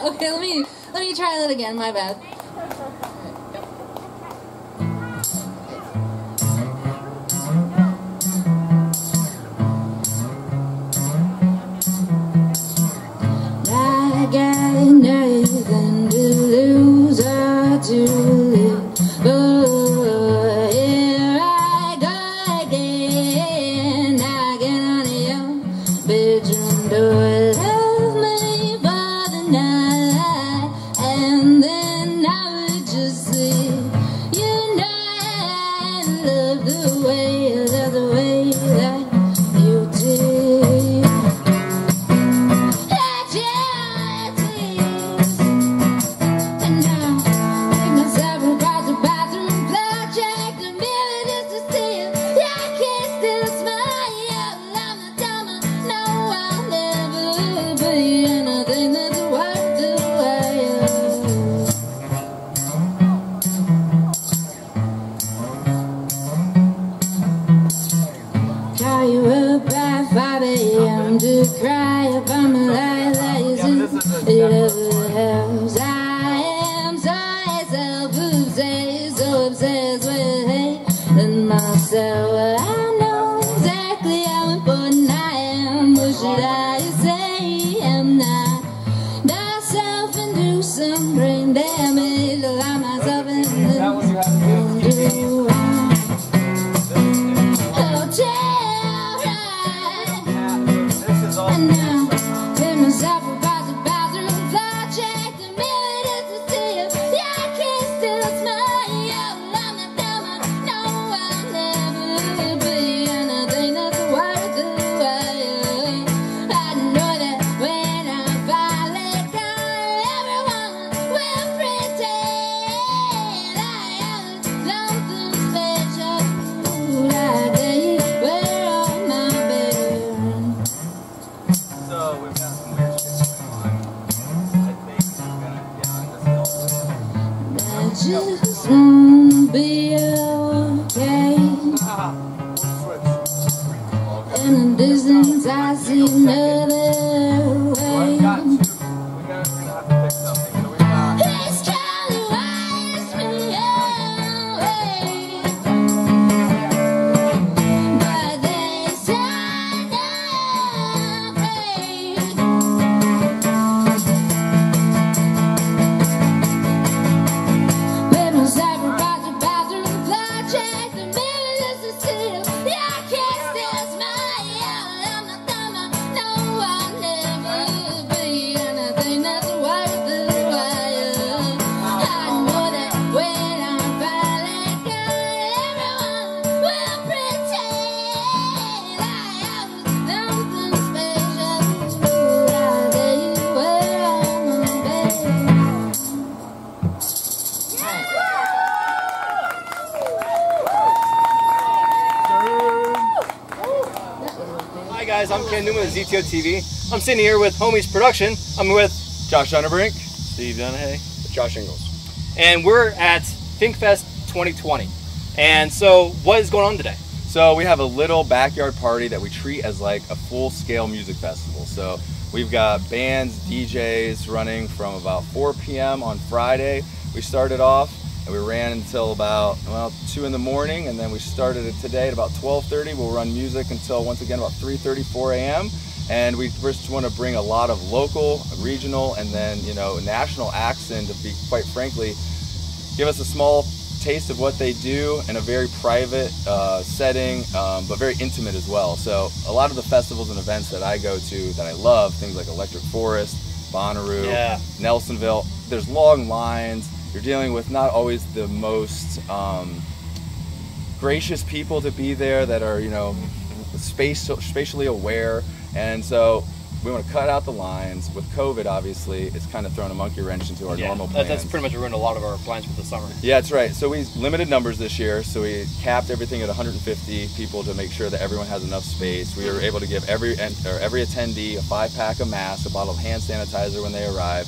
Okay, let me try that again. My bad. I got nothing to lose or to live, but here I go again, knocking on your bedroom door. Love me for the night, and then I would just sleep. You know I love the way that you did. Call you up at 5 a.m. to cry about my life that isn't it helps. I am so obsessed with hating myself. I know exactly how important I am. What should I say? I'm not self and do some brain damage. Allow myself in the and now, put myself about the bathroom floor, check the mirror just to see if I can still smile. I'm not dumb, no, I'll never be anything that's worth the while. I know that when I finally come, everyone will pretend I am something special. Like they wear on my bed. So we've got some weird shit going on. I think we're gonna get on this. I just wanna be okay. In the distance I see another way. We gotta have to pick something. So we got This kind of wires me away, but they say I'm afraid. Put myself about the bathroom floor, check the mirror just to see if I can still smile. I'm not dumb, no, I'll never be anything that's worth the while. I know that when I finally go, everyone will pretend I am something special. Like they wear on my bed. Hi guys, I'm Ken Newman of ZTOTV. I'm sitting here with Homies Production. I'm with Josh Underbrink, Steve Dunahay, Josh Ingalls. And we're at FinkFest 2020. And so what is going on today? So we have a little backyard party that we treat as like a full-scale music festival. So we've got bands, DJs running from about 4 p.m. on Friday. We started off and we ran until about 2 in the morning, and then we started it today at about 12:30. We'll run music until once again about 3:30, 4 a.m. And we just want to bring a lot of local, regional, and then national acts in to be, quite frankly, give us a small taste of what they do in a very private setting, but very intimate as well. So a lot of the festivals and events that I go to that I love, things like Electric Forest, Bonnaroo, Nelsonville, there's long lines. You're dealing with not always the most gracious people to be there that are, spatially aware. And so we want to cut out the lines. With COVID, obviously, it's kind of thrown a monkey wrench into our normal plans. That's pretty much ruined a lot of our plans for the summer. Yeah, that's right. So we limited numbers this year. So we capped everything at 150 people to make sure that everyone has enough space. We were able to give every attendee a 5-pack of masks, a bottle of hand sanitizer when they arrive.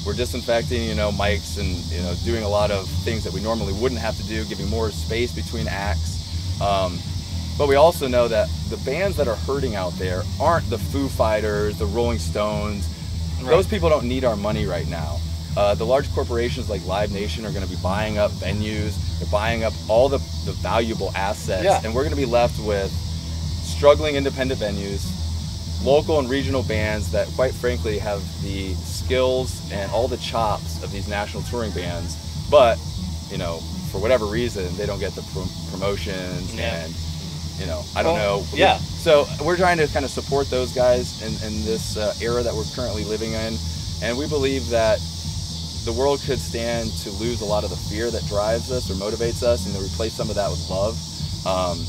We're disinfecting, mics and, doing a lot of things that we normally wouldn't have to do, giving more space between acts. But we also know that the bands that are hurting out there aren't the Foo Fighters, the Rolling Stones. Those people don't need our money right now. The large corporations like Live Nation are going to be buying up venues, they're buying up all the valuable assets, and we're going to be left with struggling independent venues, local and regional bands that quite frankly have the skills and all the chops of these national touring bands, but you know, for whatever reason they don't get the promotions and you know, I don't know. So we're trying to kind of support those guys in this era that we're currently living in, and we believe that the world could stand to lose a lot of the fear that drives us or motivates us and to replace some of that with love.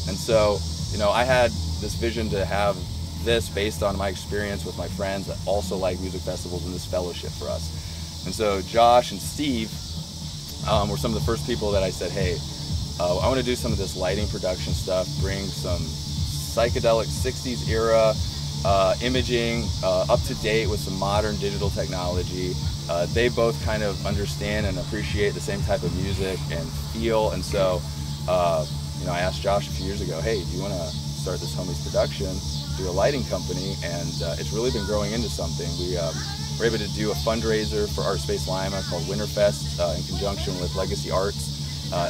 And so, you know, I had this vision to have this based on my experience with my friends that also like music festivals and this fellowship for us. And so Josh and Steve were some of the first people that I said, hey, I want to do some of this lighting production stuff, bring some psychedelic 60s era imaging up to date with some modern digital technology. They both kind of understand and appreciate the same type of music and feel, and so you know, I asked Josh a few years ago, hey, do you want to start this Homies production, do a lighting company? And it's really been growing into something. We were able to do a fundraiser for Art Space Lima called FinkFest in conjunction with Legacy Arts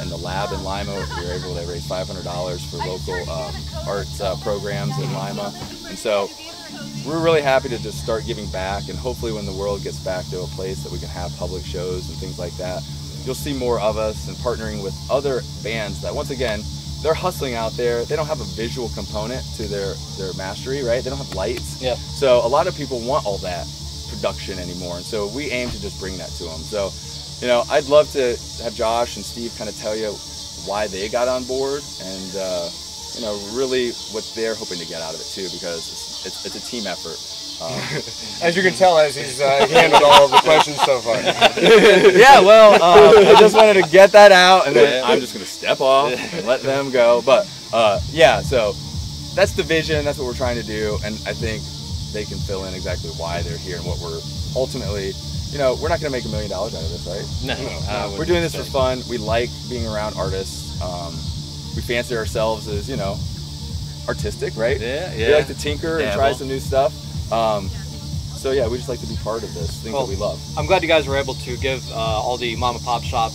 in the lab in Lima. We were able to raise $500 for local arts programs in Lima, and so we're really happy to just start giving back, and hopefully when the world gets back to a place that we can have public shows and things like that, you'll see more of us and partnering with other bands that, once again, they're hustling out there. They don't have a visual component to their mastery, right? They don't have lights. So a lot of people want all that production anymore, and so we aim to just bring that to them. So, you know, I'd love to have Josh and Steve kind of tell you why they got on board and you know, really what they're hoping to get out of it too, because it's a team effort. As you can tell, as he's handled all of the questions so far. Yeah, well, I just wanted to get that out, and then I'm just going to step off and let them go. But yeah, so that's the vision. That's what we're trying to do, and I think they can fill in exactly why they're here and what we're ultimately. You know, we're not going to make $1 million out of this, right? No. We're doing this for fun. We like being around artists. We fancy ourselves as, you know, artistic, right? We like to tinker and try some new stuff. So yeah, we just like to be part of this, things that we love. I'm glad you guys were able to give all the mom and pop shop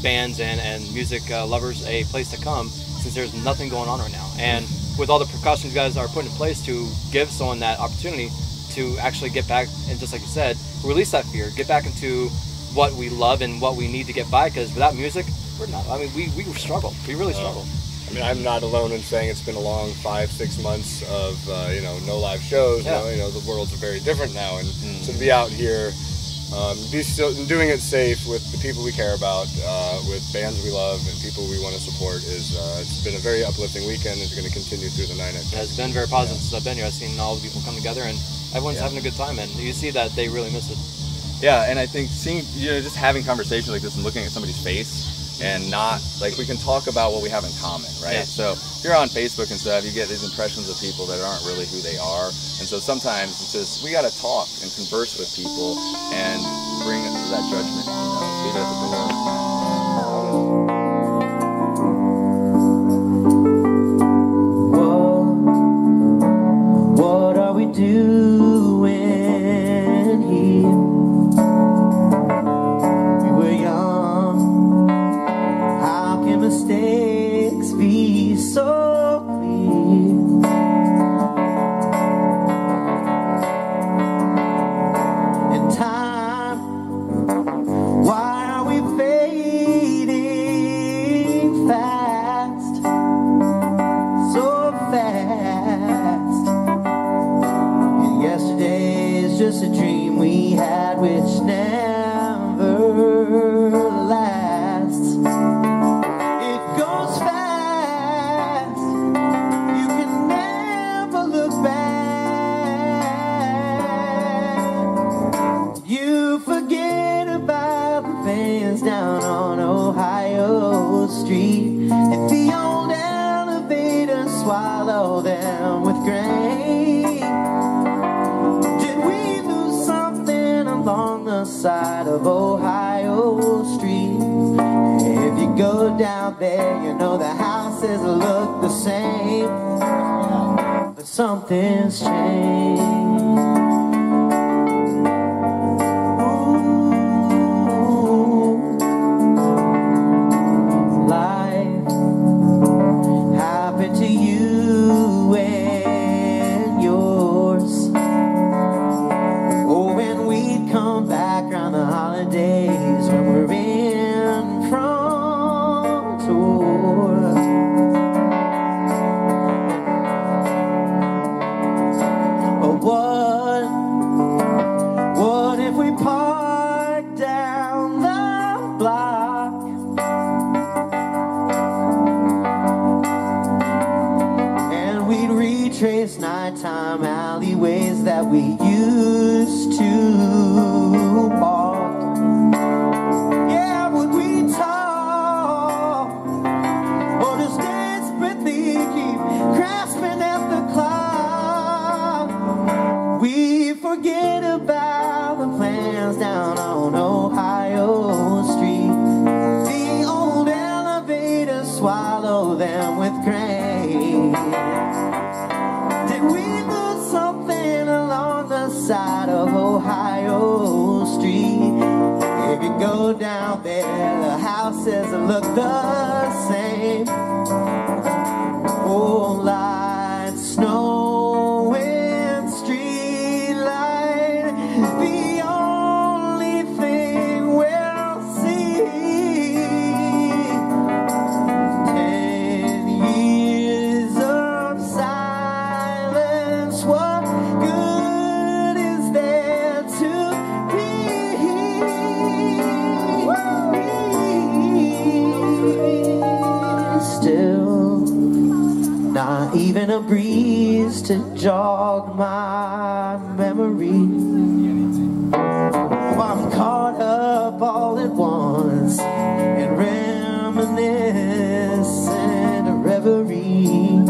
bands and music lovers a place to come, since there's nothing going on right now. And with all the precautions you guys are putting in place to give someone that opportunity to actually get back, and just like you said, release that fear, get back into what we love and what we need to get by, because without music, we're not, I mean, we struggle. We really struggle. I mean, I'm not alone in saying it's been a long 5-6 months of, you know, no live shows. You know, the world's very different now, and so to be out here, doing it safe with the people we care about, with bands we love and people we want to support is, it's been a very uplifting weekend. It's going to continue through the night. It's been very positive since I've been here. I've seen all the people come together, and everyone's having a good time, and you see that they really miss it. Yeah, and I think seeing, you know, just having conversations like this and looking at somebody's face, and not, like, we can talk about what we have in common, right? So if you're on Facebook and stuff, you get these impressions of people that aren't really who they are, and so sometimes it's just, we got to talk and converse with people and bring that judgment, you know, leave it at the door. What are we doing here? We were young. How can mistakes be so clear? In time, why are we fading fast? So fast. And yesterday is just a dream we had, which never lasts. It goes fast. You can never look back. You forget about the fans down on Ohio Street, and the old elevator swallow them with grain. Did we lose something along the side of Ohio Street? If you go down there, you know the houses look the same, but something's changed. holidays when we're in front door. But what if we park down the block? And we'd retrace nighttime alleyways that we used to walk. Yeah, would we talk? Or just desperately keep grasping at the clock? We forget about the plans down on Ohio Street. The old elevators swallow them with grain. Did we lose something along the side of Ohio Street? If you go down there, the houses look the same. Oh, light, snow, and street light, the only thing we'll see. 10 years of silence, what good is there to be? Still, not even a breeze to jog my memory. Oh, I'm caught up all at once in reminiscent reverie.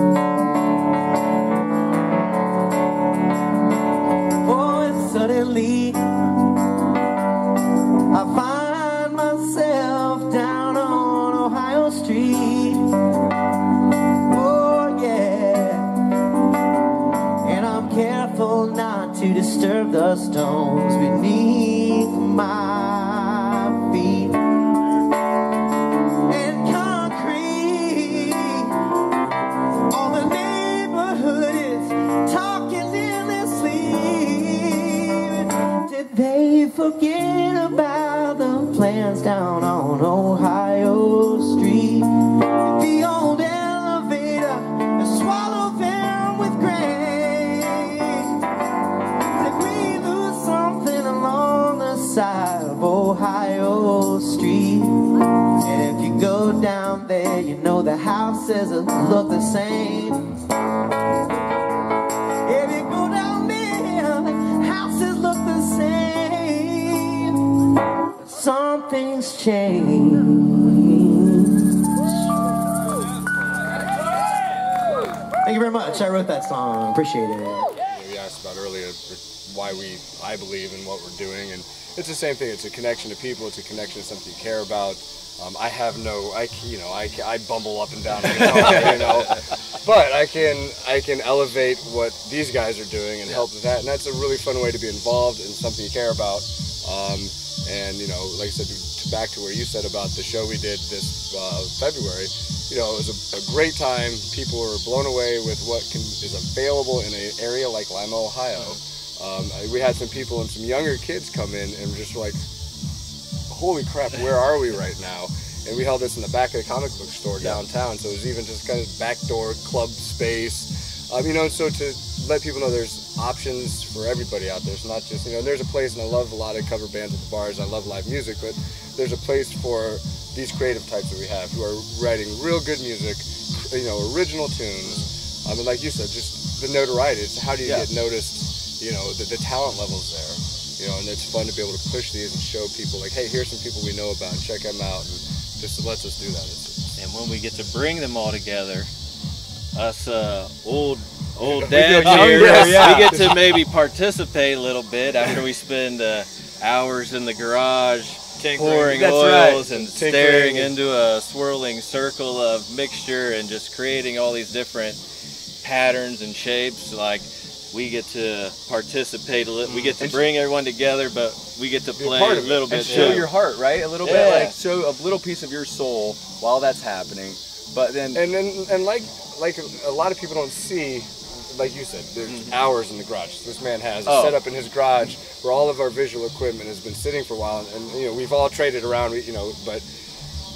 Oh, and suddenly I find myself down on Ohio Street. Oh yeah, and I'm careful not to disturb the stones beneath my feet. And concrete, all the neighborhood is talking in their sleep. Did they forget about the plans down on Ohio Street? The old elevator swallowed them with grain. Did we lose something along the side of Ohio Street? And if you go down there, you know the houses look the same. If you go down there, the houses look the same. Something's changed. Thank you very much. I wrote that song. Appreciate it. We asked about earlier why I believe in what we're doing, and it's the same thing. It's a connection to people. It's a connection to something you care about. I have no, I bumble up and down the guitar, you know, but I can elevate what these guys are doing and help with that, and that's a really fun way to be involved in something you care about. And you know, like I said, back to where you said about the show we did this February, you know, it was a great time. People were blown away with what is available in an area like Lima, Ohio. We had some people and some younger kids come in and just like, holy crap, where are we right now? And we held this in the back of the comic book store downtown, so it was even just kind of backdoor club space. You know, so to let people know there's options for everybody out there. It's not just, you know, there's a place, and I love a lot of cover bands at the bars, I love live music, but there's a place for these creative types that we have who are writing real good music, you know, original tunes. And like you said, just the notoriety. It's how do you get noticed, you know, the talent levels there. You know, and it's fun to be able to push these and show people, like, hey, here's some people we know about, and check them out, and just lets us do that. And when we get to bring them all together, us old dads here, we get to maybe participate a little bit after we spend hours in the garage pouring oils and staring into a swirling circle of mixture and just creating all these different patterns and shapes. Like, we get to participate a little, we get to bring everyone together, but we get to play a little bit. And show your heart, right? A little bit, like show a little piece of your soul while that's happening. But then, and like a lot of people don't see like you said, there's hours in the garage. This man has a setup in his garage where all of our visual equipment has been sitting for a while, and you know, we've all traded around, you know, but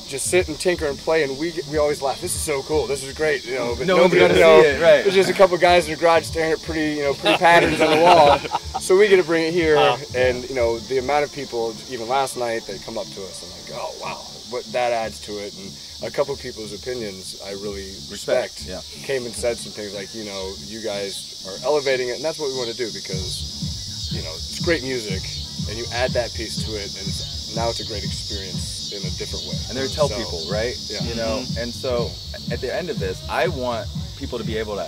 just sit and tinker and play, and we always laugh. This is so cool. This is great, you know. But no one's gonna see it, right? There's just a couple guys in the garage staring at pretty patterns on the wall. So we get to bring it here, and you know, the amount of people, even last night, they come up to us and like, oh wow, what that adds to it. And a couple of people's opinions I really respect. Yeah. Came and said some things like, you know, you guys are elevating it, and that's what we want to do, because you know, it's great music, and you add that piece to it, and now it's a great experience in a different way. And they tell people, right? Yeah. You know, and so at the end of this, I want people to be able to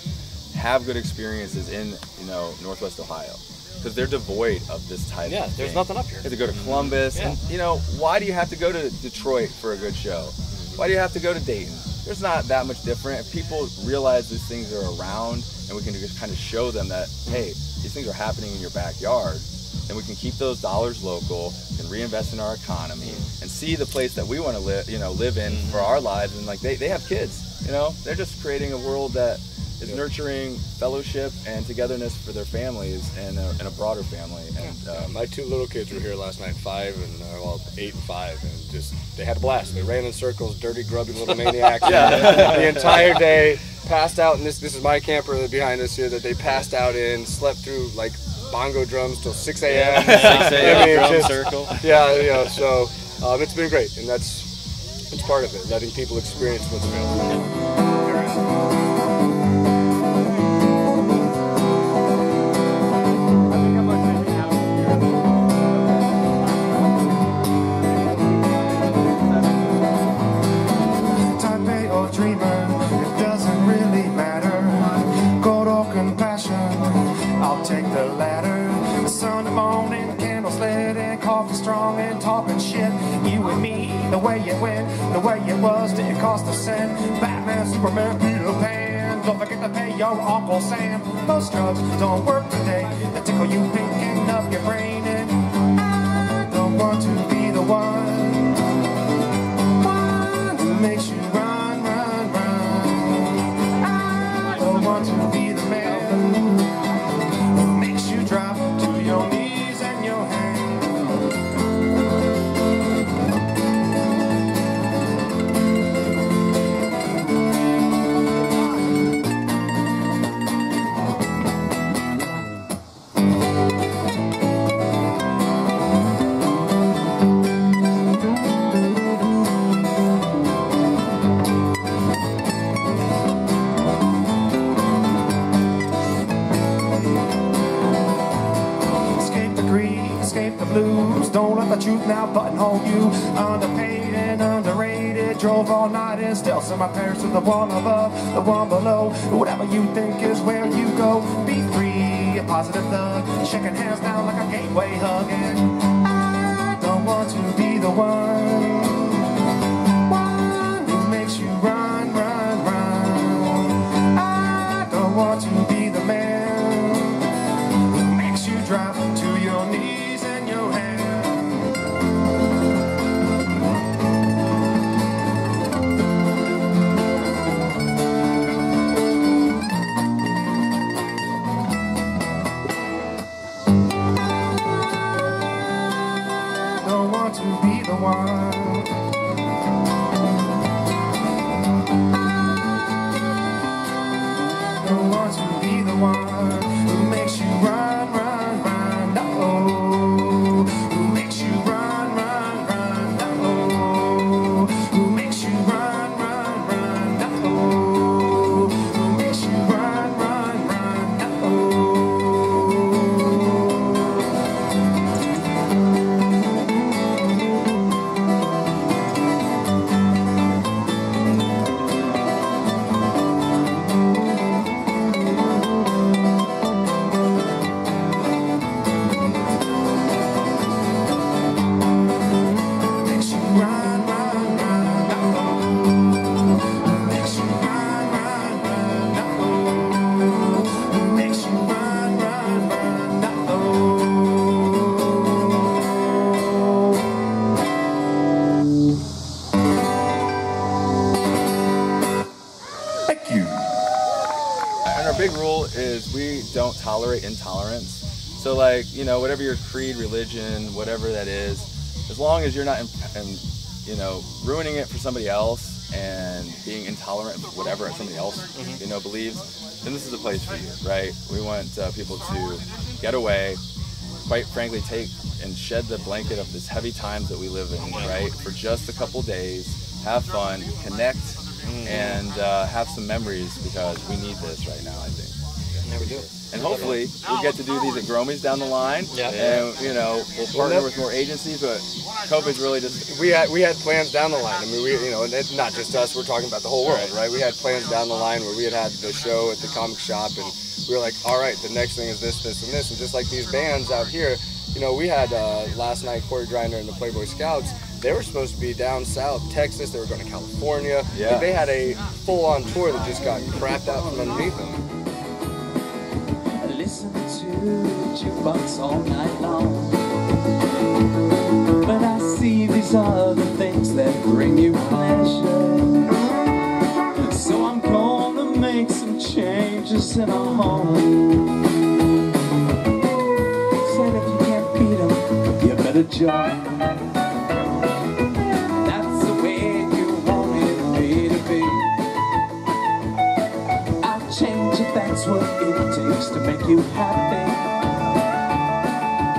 have good experiences in, you know, Northwest Ohio, because they're devoid of this type of there's thing. nothing up here. You have to go to Columbus, and you know, why do you have to go to Detroit for a good show? Why do you have to go to Dayton? There's not that much different. If people realize these things are around, and we can just kind of show them that, hey, these things are happening in your backyard, then we can keep those dollars local and reinvest in our economy and see the place that we want to live, you know, live in for our lives. And like they have kids, you know, they're just creating a world that is nurturing fellowship and togetherness for their families and a broader family. And my two little kids were here last night, 5 and well, 8 and 5, and just they had a blast. They ran in circles, dirty, grubby little maniacs. The entire day, passed out. And this is my camper behind us here that they passed out in, slept through like bongo drums till 6 a.m. 6 a.m. I mean, drum just, circle. Yeah, you know, so it's been great, and it's part of it, letting people experience what's available. Strong and talking shit. You and me, the way it went, the way it was, didn't cost a cent. Batman, Superman, Peter Pan. Don't forget to pay your Uncle Sam. Most drugs don't work today. They tickle you thinking of your brain, and I don't want to be the one who makes you run, run, run. I don't want to be the man who makes you drop to your knees and your hands. Don't let the truth now buttonhole you. Underpaid and underrated. Drove all night and still sent my parents to the one above, the one below. Whatever you think is where you go. Be free, a positive thug. Shaking hands down like a gateway hug. And I don't want to be the one who makes you run, run, run. I don't want to be the man who makes you drop to your knees and your hands. To be the one. I don't want to be the one who makes you run, run, run. No, who makes you run, run, run. No, who makes you run, run, run. No, who makes you run, run, run. No. tolerate intolerance. So like, you know, whatever your creed, religion, whatever that is, as long as you're not, you know, ruining it for somebody else and being intolerant of whatever somebody else, you know, believes, then this is a place for you, right? We want people to get away, quite frankly, take and shed the blanket of this heavy times that we live in, right? For just a couple days, have fun, connect, and have some memories, because we need this right now, I think. Never do. And hopefully we'll get to do these at Gromies down the line, and you know, we'll partner with more agencies. But COVID's really just we had plans down the line. I mean, you know, it's not just us. We're talking about the whole world, right? We had plans down the line where we had the show at the comic shop, and we were like, all right, the next thing is this, this, and this, and just like these bands out here. You know, we had last night Corey Grinder and the Playboy Scouts. They were supposed to be down south, Texas. They were going to California. Yeah. Like, they had a full-on tour that just got crapped out from underneath them. Listen to the jukebox all night long, but I see these are the things that bring you pleasure. So I'm gonna make some changes in our home. Said if you can't beat them, you better join. That's the way you wanted me to be. I'll change if that's what it takes to make you happy.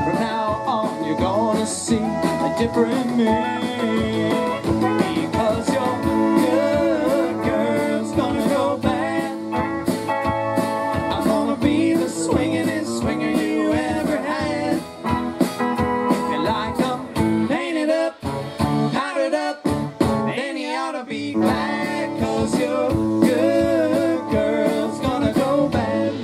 From now on, you're gonna see a different me. Because your good girl's gonna go bad. I'm gonna be the swingin'est swinger you ever had. If you like them, paint it up, powder it up, then you ought to be glad. Cause your good girl's gonna go bad.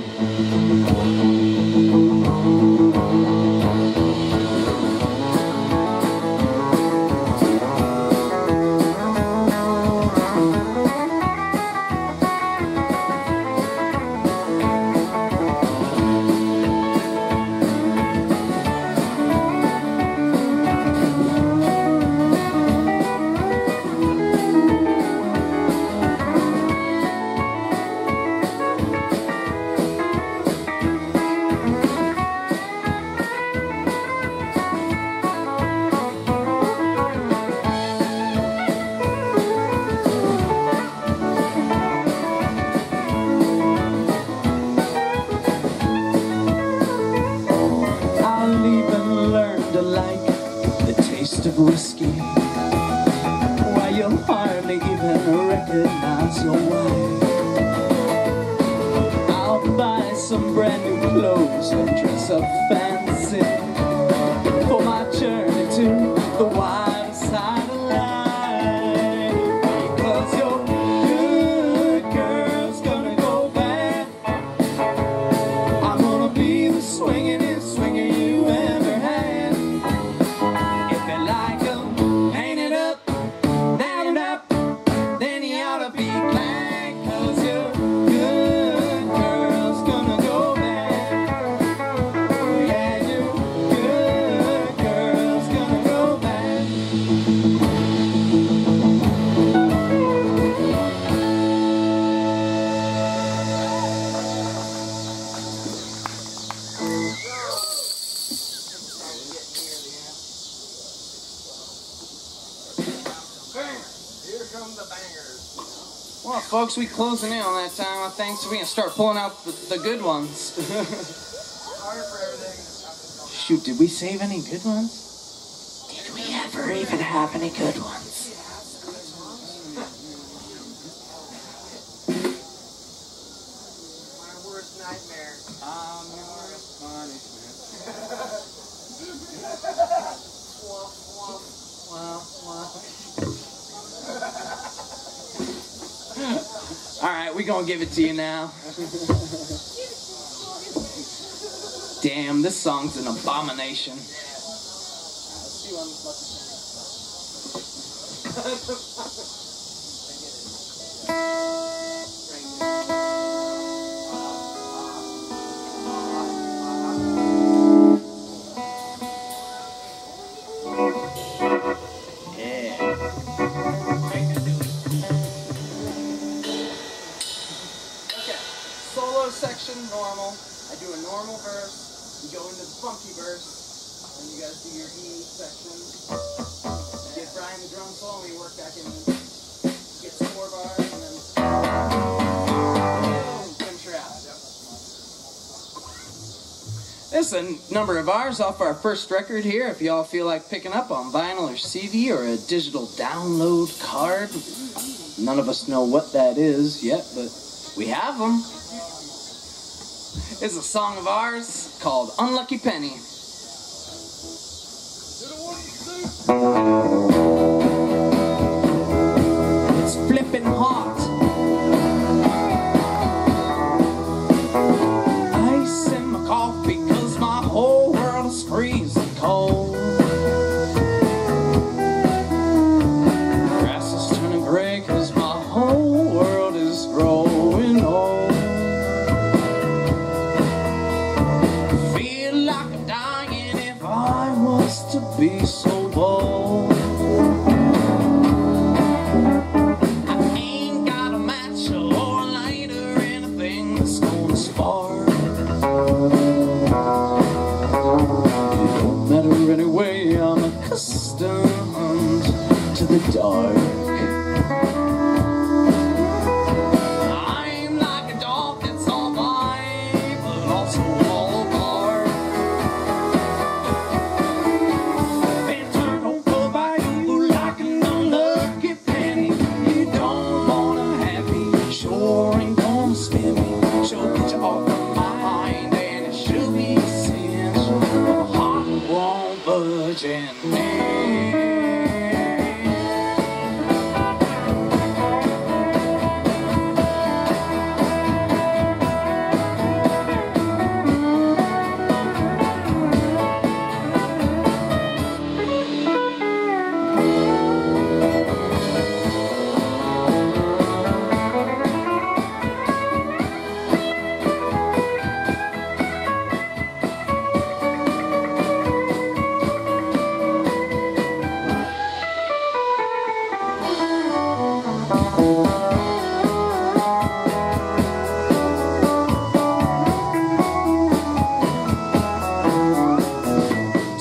I'll even learn to like the taste of whiskey, while you'll hardly even recognize your wife. I'll buy some brand new clothes and dress up fancy for my journey to the wild side of life. Because your good girl's gonna go bad. I'm gonna be the swingin'est swinger you ever had. If you like 'em, paint it up, down it up, then you ought to be glad. Cause your good girl's gonna go bad. Yeah, your good girl's gonna go bad. Well, folks, we closing in on that time. I think so. We can start pulling out the good ones. Shoot, did we save any good ones? Did we ever even have any good ones? My worst nightmare. Your worst punishment. All right, we gonna give it to you now. Damn, this song's an abomination. Solo section, normal. I do a normal go into the funky verse, and you guys do your E section. Get Brian the drum solo, we work back in, get some more bars, and then finish her out. There's a number of ours off our first record here, if y'all feel like picking up on vinyl or CD or a digital download card. None of us know what that is yet, but we have them. It's a song of ours called Unlucky Penny. It's flipping hot. Ice in my coffee 'cause my whole world is freezing cold. Grass is turning gray 'cause my whole world is growing old. Feel like I'm dying if I was to be so bold. I ain't got a match or a lighter or anything that's gonna spark. It don't matter anyway, I'm accustomed to the dark. I'm like a dog that's all white, but also all bark. Been turned over by you like an unlucky penny. You don't wanna have me, sure ain't gonna spin me. Sure get you off of my mind, and it should be a cinch. My heart won't budge in me.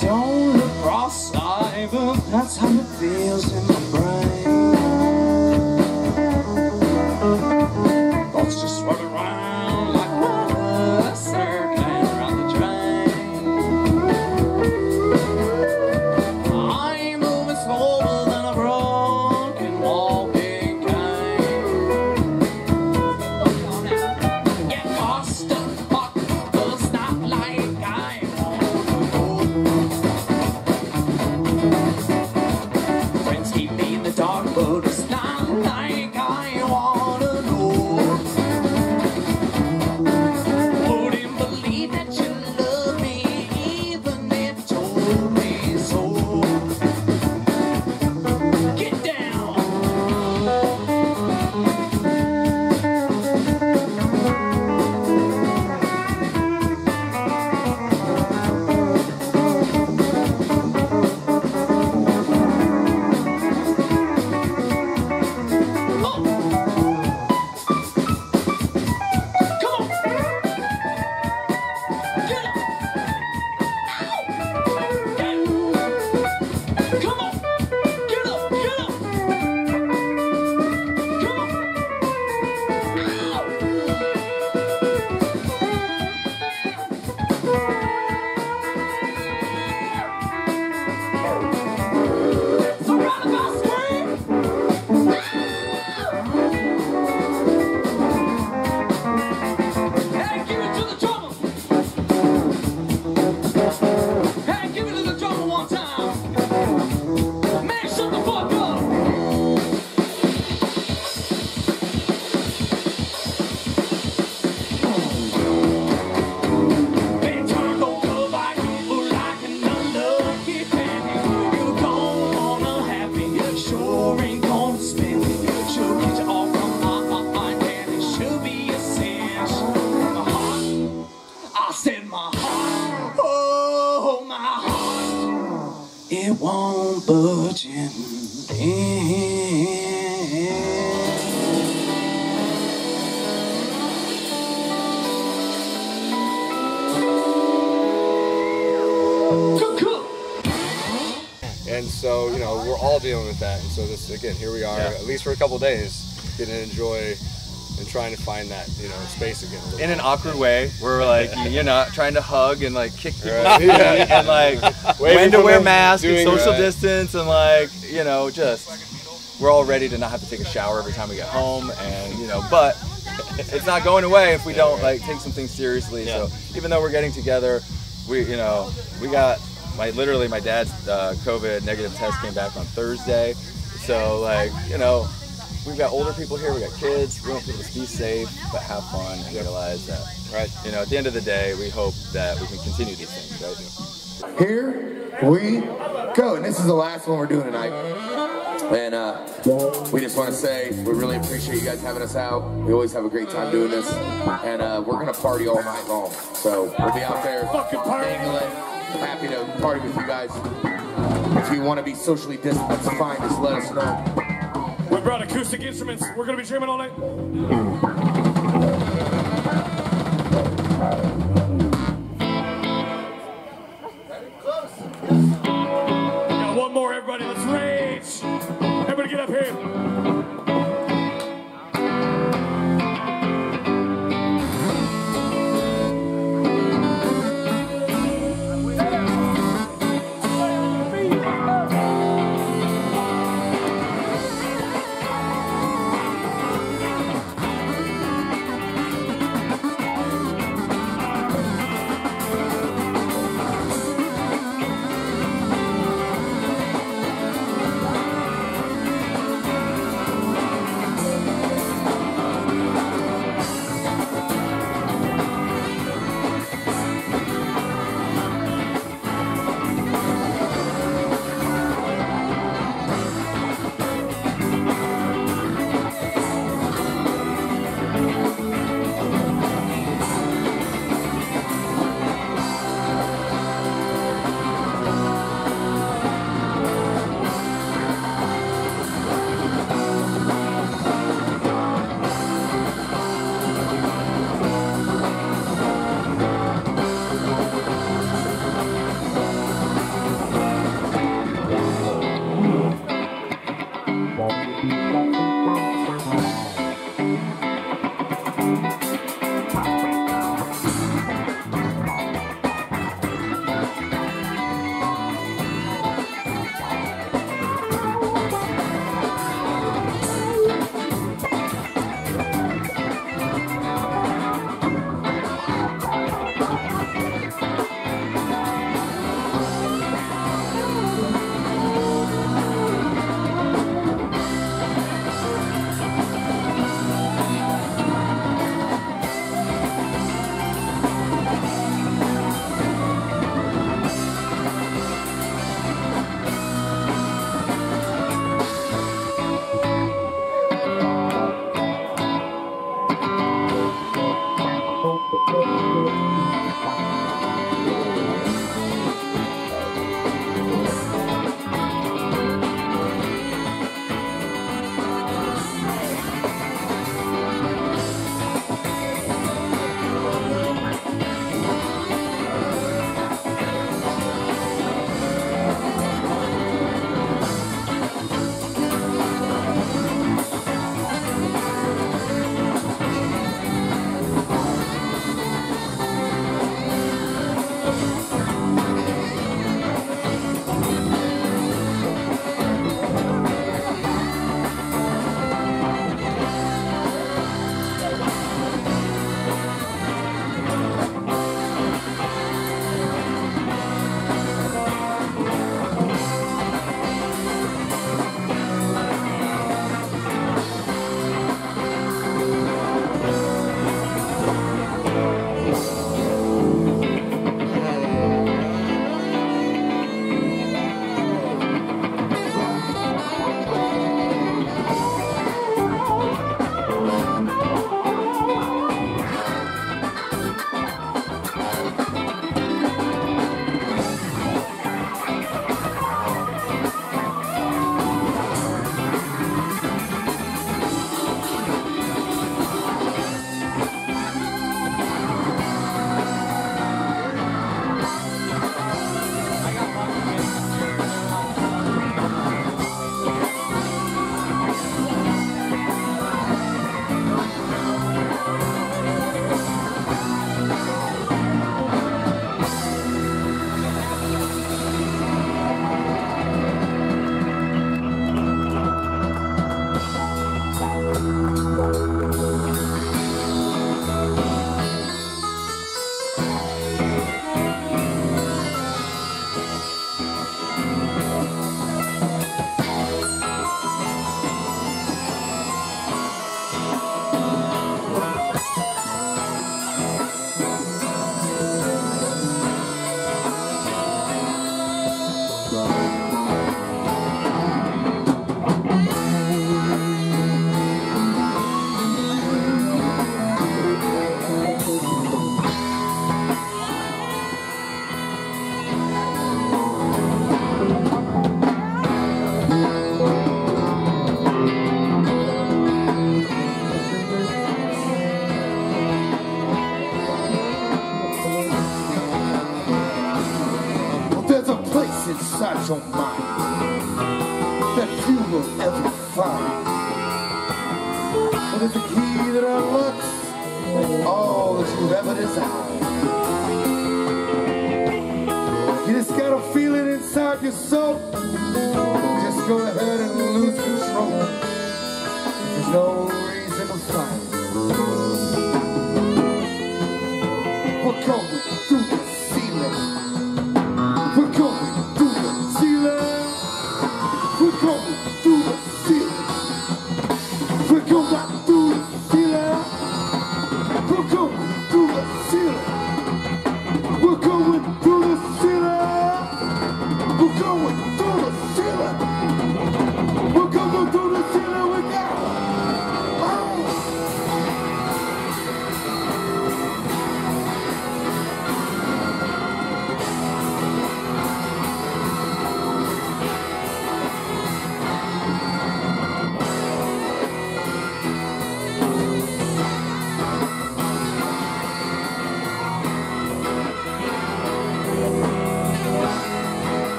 Don't look cross-eyed, but that's how it feels in my brain. Thoughts just swirl around like water circling around the drain. I'm moving slower than a broken walking cane. Get lost in the fuck, but it's not like I friends keep me in the dark, but it's not like I wanna know. Wouldn't believe that you love me, even if you told me so. Get down. It won't budge in the end. And so, you know, we're all dealing with that. And so this, again, here we are, at least for a couple days, getting to enjoy and trying to find that, you know, space again. In an awkward way, we're like, you're not trying to hug and like kick people and like when to wear masks and social distance and like, you know, just we're all ready to not have to take a shower every time we get home, and you know, but it's not going away if we don't like take some things seriously. So even though we're getting together, we, you know, we got literally my dad's COVID negative test came back on Thursday. So like, you know, we've got older people here, we got kids. We want people to be safe, but have fun and realize that, you know, at the end of the day, we hope that we can continue these things, right? Here we go, and this is the last one we're doing tonight. And we just want to say we really appreciate you guys having us out. We always have a great time doing this, and we're gonna party all night long. So we'll be out there mingling. Happy to party with you guys. If you want to be socially distant, that's fine. Just let us know. We brought acoustic instruments. We're gonna be jamming all night. Got one more, everybody. Let's rage. Everybody get up here. I don't mind that you will ever find. But it's a key that unlocks all that you've ever desired. You just gotta feel it inside your soul. Just go ahead and lose control. There's no reason to fight. We're going through the ceiling. We're going through the ceiling. We're going through the ceiling. We're going through the ceiling. We're going through the ceiling. We're going through the ceiling. We're going through the ceiling. We're going through the ceiling. We got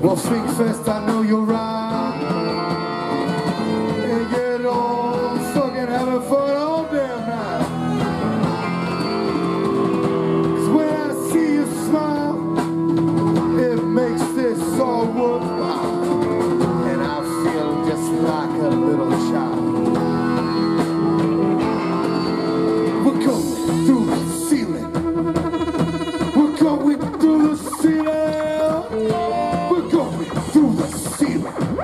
well, FinkFest, I know you're right. And get on fucking having fun all damn night. 'Cause when I see you smile, it makes this all worthwhile. And I feel just like a little child. We're going through the ceiling. We're going through the ceiling. We're going through the ceiling.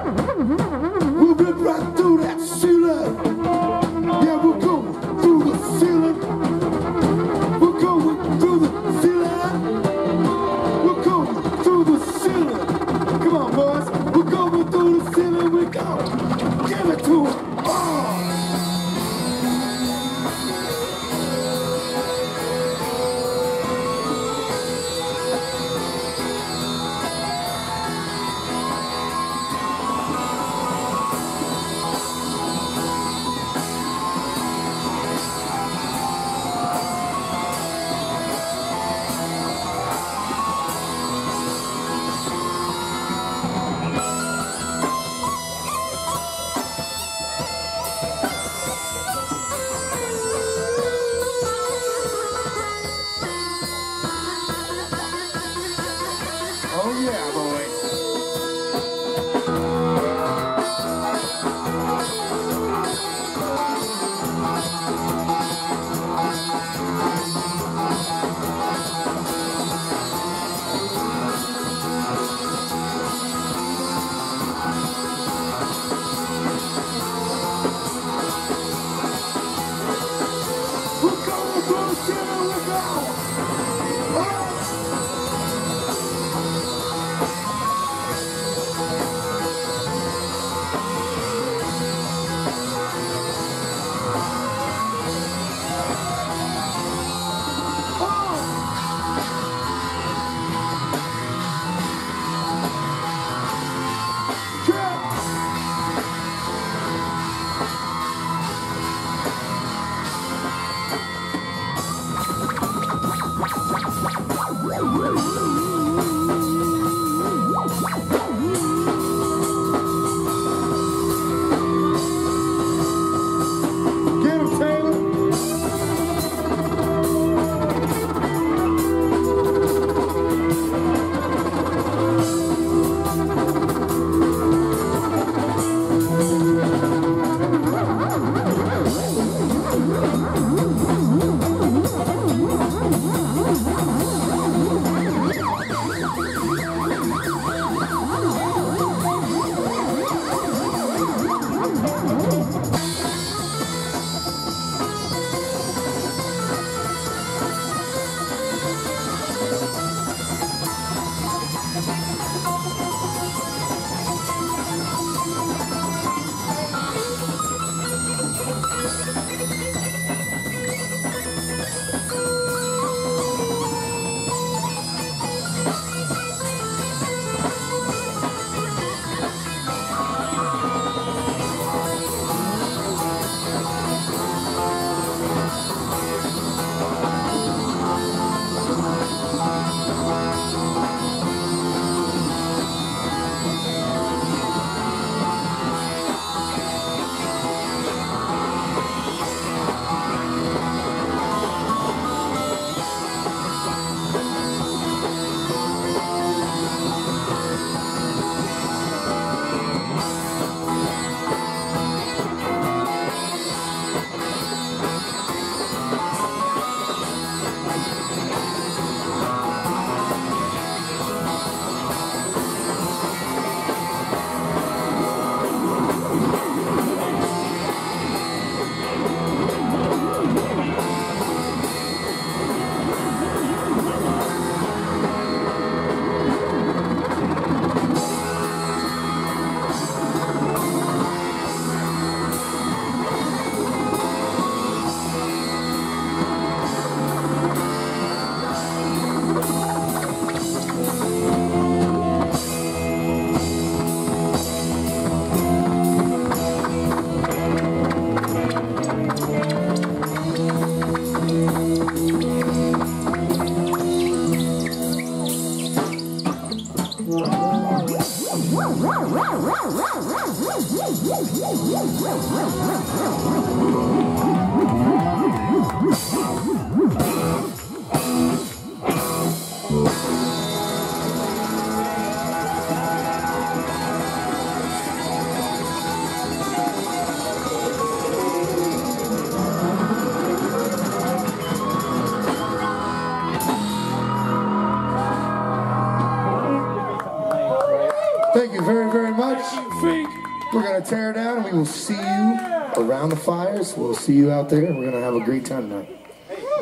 Thank you very, very much. Fink. We're going to tear down, and we will see you around the fires. We'll see you out there. We're going to have a great time tonight.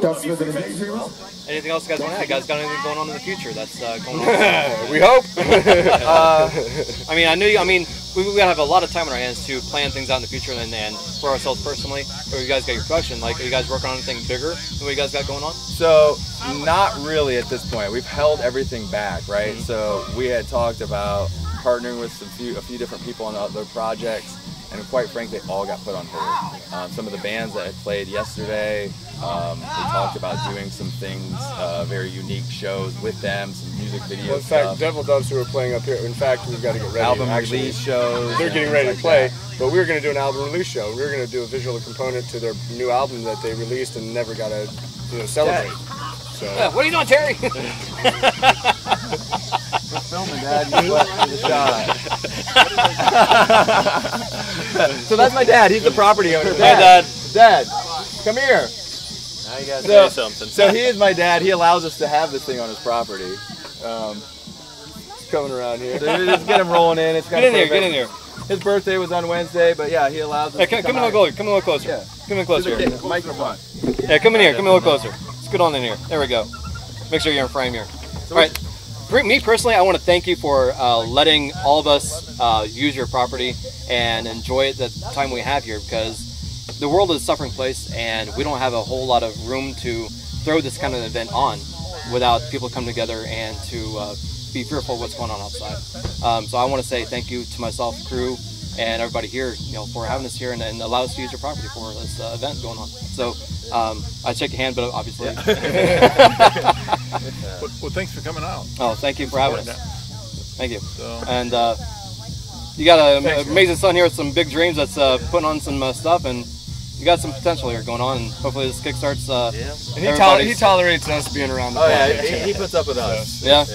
Dustin Smith and the Daydreamers. Anything else you guys want to add? You guys got anything going on in the future that's going on? We hope. I mean, we gotta have a lot of time on our hands to plan things out in the future, and for ourselves personally, or you guys got your production, like, are you guys working on anything bigger than what you guys got going on? So, not really at this point. We've held everything back, right? So, we had talked about partnering with a few different people on other projects, and quite frankly, all got put on hold. Some of the bands that had played yesterday, we talked about doing some things, very unique shows with them, some music videos. Well, in fact, Devil Doves, who are playing up here, in fact, we've got to get ready. Album release shows. They're getting ready to play, but we were going to do an album release show. We were going to do a visual component to their new album that they released and never got to, celebrate. So. What are you doing, Terry? We're filming, Dad. You left for the shot. So that's my dad. He's the property owner. Dad, come here. Now you gotta say something. So he is my dad. He allows us to have this thing on his property. It's coming around here. So just get him rolling in. It's get in here. Get in here. His birthday was on Wednesday, but yeah, he allows us. Hey, come in a little closer. Come in a little closer. Yeah. Come in closer. Microphone. Yeah, come in here. Come in a little closer. Let's get on in here. There we go. Make sure you're in frame here. All right. For me personally, I want to thank you for letting all of us use your property and enjoy it the time we have here, because the world is a suffering place, and we don't have a whole lot of room to throw this kind of event on without people coming together and to be fearful of what's going on outside. So I want to say thank you to myself, crew, and everybody here, for having us here and allow us to use your property for this event going on. So I shake your hand, but obviously. Well, thanks for coming out. Oh, thank you for having us. Thank you. And you got an amazing son here with some big dreams that's putting on some stuff, and you got some potential here going on, and hopefully this kickstarts. And he tolerates us being around the project. Yeah, he puts up with us. Yeah?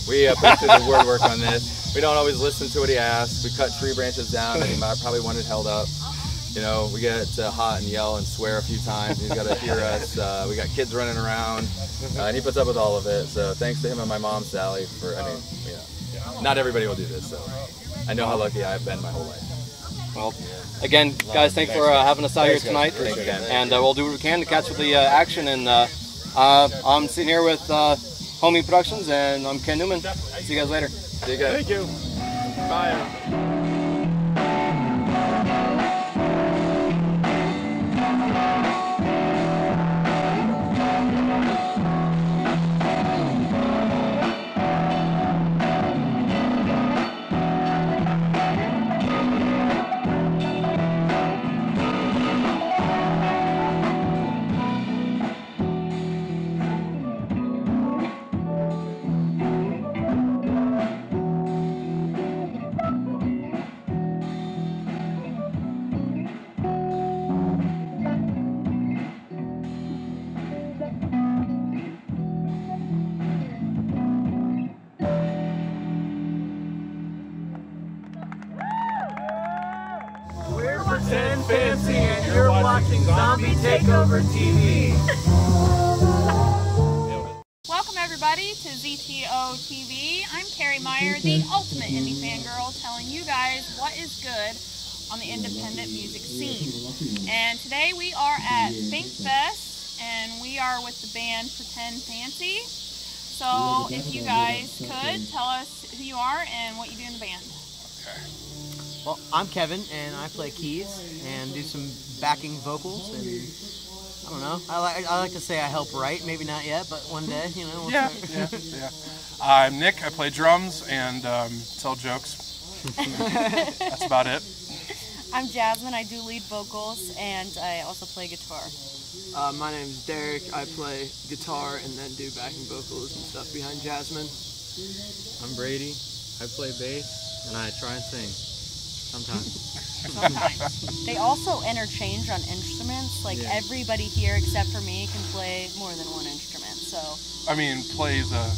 We put through the word work on this. We don't always listen to what he asks. We cut tree branches down that he probably wanted held up. We get hot and yell and swear a few times. He's got to hear us. We got kids running around, and he puts up with all of it. So thanks to him and my mom, Sally, for, not everybody will do this, so I know how lucky I've been my whole life. Well, again, guys, thanks for having us out here tonight. And we'll do what we can to catch with the action. And I'm sitting here with Homie Productions, and I'm Ken Newman. See you guys later. See you guys. Thank you. Bye. Pretend Fancy, and you're watching Zombie Takeover TV. Welcome everybody to ZTOTV. I'm Carrie Meyer, the ultimate indie fangirl, telling you guys what is good on the independent music scene. And today we are at FinkFest, and we are with the band Pretend Fancy. So if you guys could tell us who you are and what you do in the band. Well, I'm Kevin, and I play keys and do some backing vocals, and I don't know. I like to say I help write. Maybe not yet, but one day, We'll yeah. I'm Nick. I play drums and tell jokes. That's about it. I'm Jasmine. I do lead vocals, and I also play guitar. My name's Derek. I play guitar and then do backing vocals and stuff behind Jasmine. I'm Brady. I play bass, and I try and sing. Sometimes. They also interchange on instruments. Like everybody here except for me can play more than one instrument. So I mean, plays a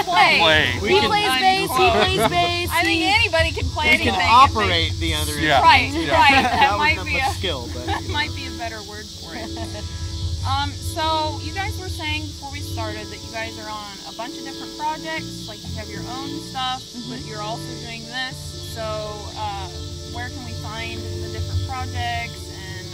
play. He plays bass. I think anybody can play anything. He can operate the other instrument. Right. That might be a skill, but that might be a better word for it. So you guys were saying before we started that you guys are on a bunch of different projects, like you have your own stuff, but you're also doing this. So where can we find the different projects, and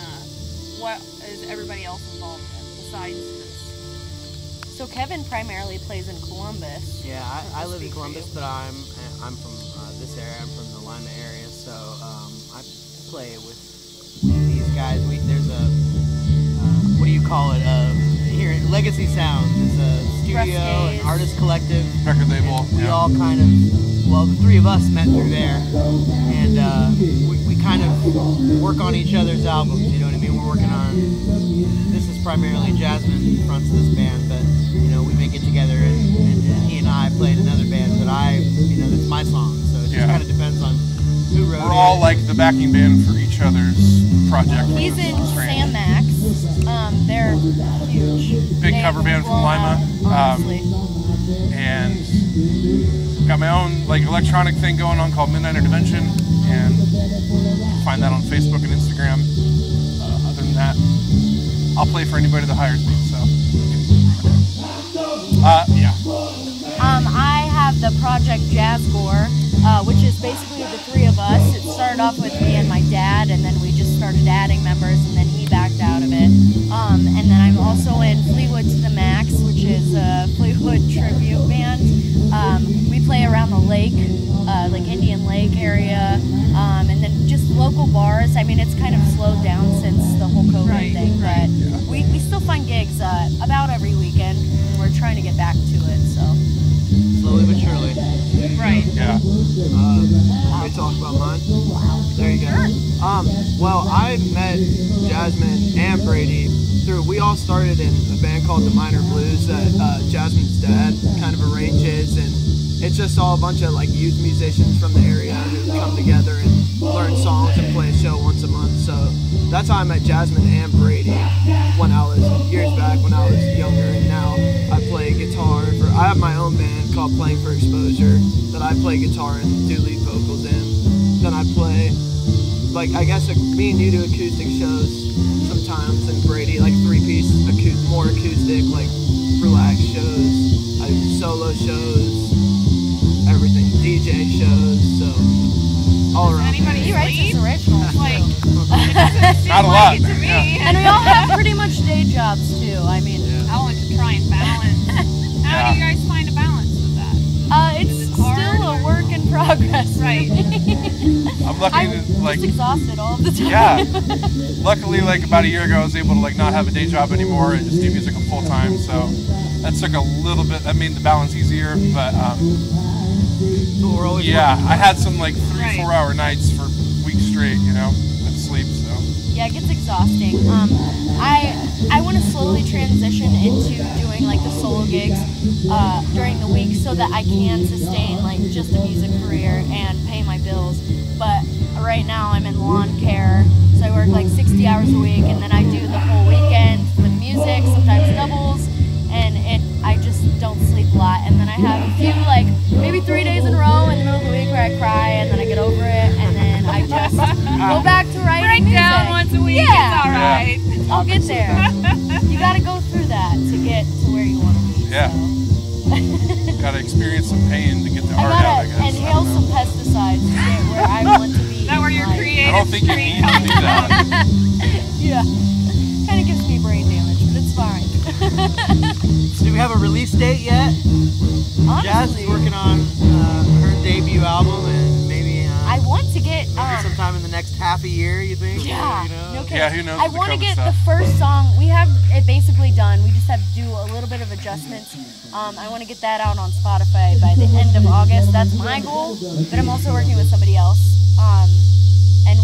what is everybody else involved in besides this? So Kevin primarily plays in Columbus. Yeah, I live in Columbus, but I'm from this area. I'm from the Lima area, so I play with these guys. There's a what do you call it? Here, Legacy Sounds is a studio, an artist collective, record label. We all kind of, well, the three of us met through there, and we kind of work on each other's albums. You know what I mean? We're working on. This is primarily Jasmine fronts this band, but you know we may get together and he and I play in another band that that's my song. So it just kind of depends on who wrote it. We're all like the backing band for each other's project. He's in Sam Max. They're huge. Big cover band from Lima. And got my own like electronic thing going on called Midnight Intervention, and find that on Facebook and Instagram. Other than that, I'll play for anybody that hires me. So yeah. I have the project Jazz Gore, which is basically the three of us. It started off with me and my dad, and then we just started adding members, and then he backed out of it. And then I'm also in Fleetwood to the Max, which is a Fleetwood tribute band. We play around the lake, like Indian Lake area, and then just local bars. I mean, it's kind of slowed down since the whole COVID thing, but we still find gigs about every weekend. We're trying to get back to it, so. Slowly but surely. Right. Yeah. Can we talk about mine? There you go. Well, I met Jasmine and Brady through. We all started in a band called the Minor Blues that Jasmine's dad kind of arranges, and it's just all a bunch of like youth musicians from the area who come together and learn songs and play a show once a month. So that's how I met Jasmine and Brady when I was years back when I was younger, and now I play guitar for. I have my own band called Playing for Exposure that I play guitar and do lead vocals in. Then I play, like I guess me and you do acoustic shows sometimes, and Brady like 3-piece more acoustic like relaxed shows. I do solo shows, everything, DJ shows, so all around. He writes his originals. Like, not a lot. To me. And we all have pretty much day jobs too. I mean, I like to try and balance. How do you guys find a balance with that? It's still a work in progress. Right. I'm lucky to like. Just exhausted all the time. Yeah. Luckily, like about a year ago, I was able to like not have a day job anymore and just do music full time. So that took a little bit. That made the balance easier, but yeah, I had some like 3-4 hour nights for weeks straight. You know, and sleep. So. Yeah, it gets exhausting. I want to slowly transition into doing like the solo gigs during the week so that I can sustain like just a music career and pay my bills. But right now I'm in lawn care, so I work like 60 hours a week, and then I do the whole weekend with music, sometimes doubles, and I just don't sleep a lot. And then I have a few like maybe 3 days in a row in the middle of the week where I cry, and then I get over it, and then I just go back to writing music. Down once a week, yeah. It's all right. I'll get there. You gotta go through that to get to where you want to be. Yeah. So. Gotta experience some pain to get the I art gotta out, I guess. inhale some pesticides to get where I want to be. Is that where your creative I don't think you need to do that. Yeah. Kind of gives me brain damage, but it's fine. So do we have a release date yet? Honestly, Jazz is working on her debut album, and maybe I want to get sometime in the next half a year. You think? Yeah. You know? No kidding. Yeah, who knows? I want to get the first song. We have it basically done. We just have to do a little bit of adjustments. I want to get that out on Spotify by the end of August. That's my goal. But I'm also working with somebody else. And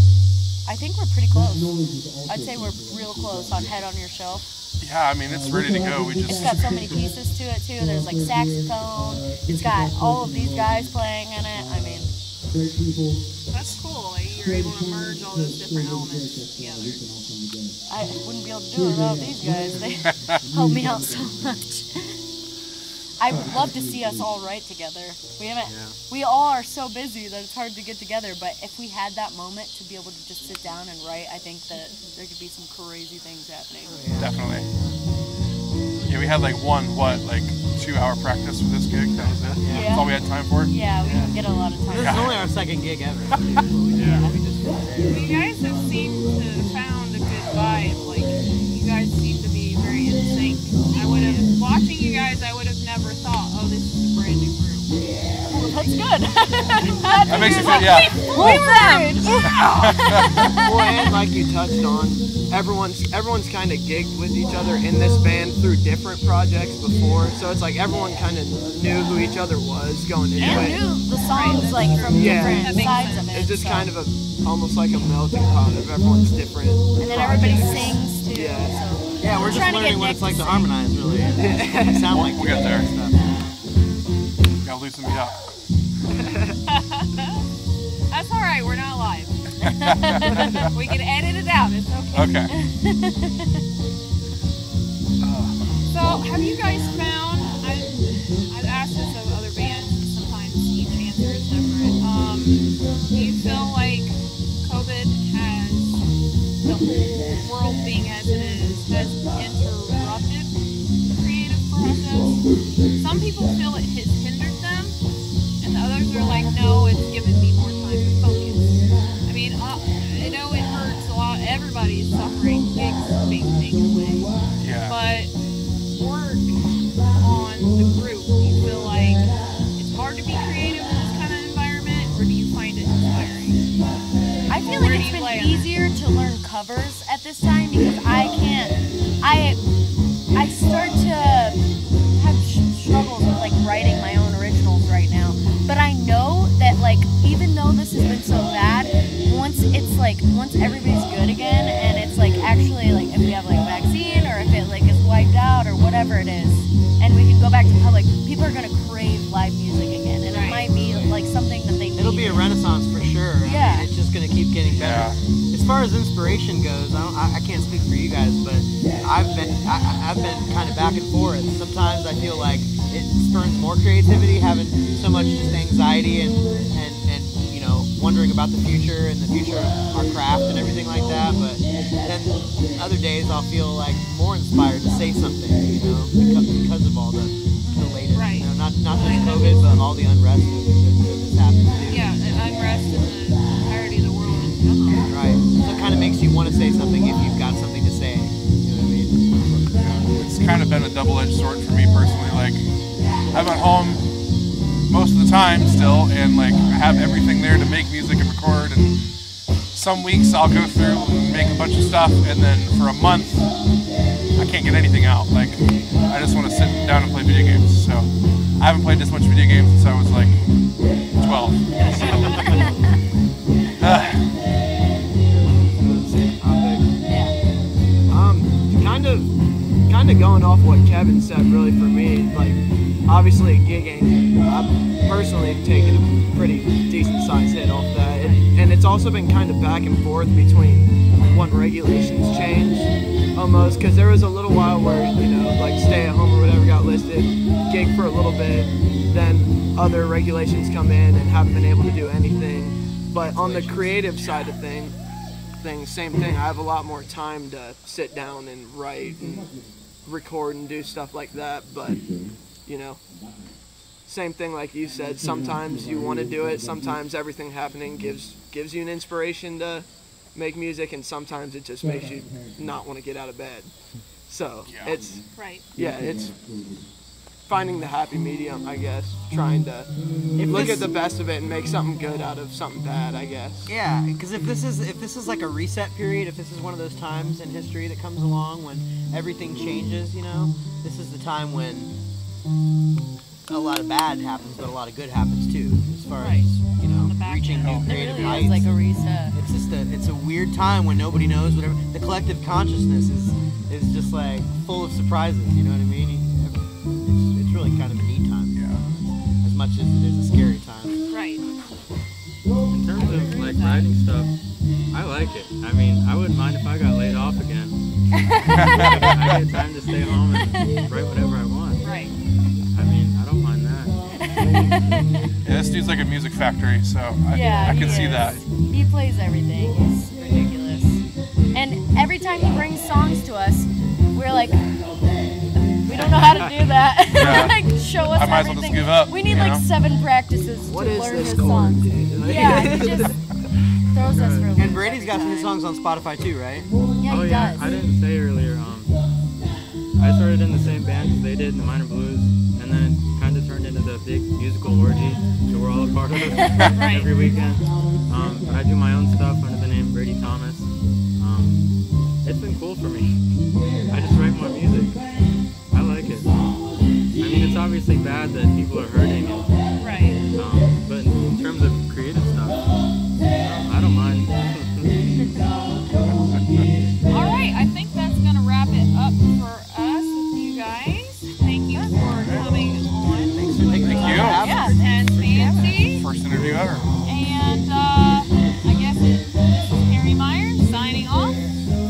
I think we're pretty close. I'd say we're real close on Head on Your Shelf. Yeah, I mean, it's ready to go. We It's just. got so many pieces to it too. There's like saxophone. It's got all of these guys playing in it. I mean, That's cool. Like, you're able to merge all those different elements together. I wouldn't be able to do it without these guys. They help me out so much. I would love to see us all write together. We haven't. We all are so busy that it's hard to get together. But if we had that moment to be able to just sit down and write, I think that there could be some crazy things happening. Definitely. Yeah, we had like 2-hour practice for this gig. That was it. Yeah. That's all we had time for. Yeah, we didn't get a lot of time. This is only our second gig ever. You guys have seemed to have found a good vibe. Like, you guys seem to be very in sync. Watching you guys, I would have never thought, oh, this is a brand new group. Well, that's good. That makes you feel, yeah. We were worried. Well, and like you touched on, everyone's kind of gigged with each other in this band through different projects before, so it's like everyone kind of knew who each other was going into And it. knew the songs like from different sides of it. It's just so. kind of almost like a melting pot of everyone's different. And then everybody projects. sings too. Yeah. So. Yeah, we're just trying to learning get what Nick it's like to sing. harmonize, really. And sound like We'll get there. stuff. Gotta loosen me up. That's all right. We're not live. We can edit it out. It's okay. So, have you guys found? I've asked this of other bands. Sometimes each answer is different. Do you feel like COVID has the whole world being as it is has interrupted the creative process? Some people feel it has hindered them, and the others are like, no, it's given me more time to focus. I mean, I know it hurts a lot. Everybody's suffering. Gigs being taken away. Yeah. But work on the group, do you feel like it's hard to be creative in this kind of environment, or do you find it inspiring? I feel like it's been easier to learn covers at this time because I start to have struggles with like writing my own originals right now. But I know that like even though this has been so bad, once everybody's good again and it's like actually like if we have like a vaccine or if it like is wiped out or whatever it is, and we can go back to public, people are gonna crave live music again, and it might be like something that they need. It'll be a renaissance for sure. Yeah. I mean, it's just going to keep getting better. As far as inspiration goes, I can't speak for you guys, but I've been kind of back and forth. Sometimes I feel like it spurns more creativity, having so much just anxiety and you know, wondering about the future and the future of our craft and everything like that. But then other days I'll feel like more inspired to say something, you know, because of all the latest, you know, not just COVID, but all the unrest that's happened too. Yeah, the unrest and the entirety of the world in general. Right. So it kind of makes you want to say something if you've got something to say. You know what I mean? It's kind of been a double-edged sword for me personally. Like, I'm at home most of the time still, and like I have everything there to make music and record. And some weeks I'll go through and make a bunch of stuff, and then for a month I can't get anything out. Like, I just want to sit down and play video games. So I haven't played this much video games since I was like 12. Kind of going off what Kevin said, really for me, like obviously gigging, I've personally taken a pretty decent sized hit off that, and it's also been kind of back and forth between when regulations change, almost, because there was a little while where, you know, like stay at home or whatever got listed, gig for a little bit, then other regulations come in and haven't been able to do anything. But on the creative side of things, same thing. I have a lot more time to sit down and write and record and do stuff like that. But, you know, same thing like you said. Sometimes you want to do it. Sometimes everything happening gives you an inspiration to make music, and sometimes it just makes you not want to get out of bed. So it's it's finding the happy medium, I guess. Trying to look at the best of it and make something good out of something bad, I guess. Yeah, because if this is like a reset period, if this is one of those times in history that comes along when everything changes, you know, this is the time when a lot of bad happens, but a lot of good happens too. As far as, you know, reaching new creative heights. It's like a reset. It's just it's a weird time when nobody knows whatever. The collective consciousness is just like full of surprises. You know what I mean? It's really kind of a neat time. Yeah. As much as it is a scary time. Right. In terms of like writing stuff, I like it. I mean, I wouldn't mind if I got laid off again. I get time to stay home and write whatever I want. Right. I mean, Yeah, this dude's like a music factory, so I can see that. He plays everything. It's ridiculous. And every time he brings songs to us, we're like, we don't know how to do that. Yeah. Like, show us I might as well everything. just give up, We need you like know? 7 practices to learn his songs. Yeah, he just throws us for a loop. And Brady's got his songs on Spotify too, right? Yeah, he does. I didn't say earlier. I started in the same band as they did in the Minor Blues, and then it kind of turned into the big musical orgy that we're all a part of every weekend. But I do my own stuff under the name Brady Thomas. It's been cool for me. I just write my music. I like it. I mean, it's obviously bad that people are hurting, but in terms of creative stuff, I don't mind. All right, I think that's going to wrap it up for us with you guys. Thank you for coming on. Thank you. Yeah, and Nancy. First interview ever. And I guess this is Carrie Meyer signing off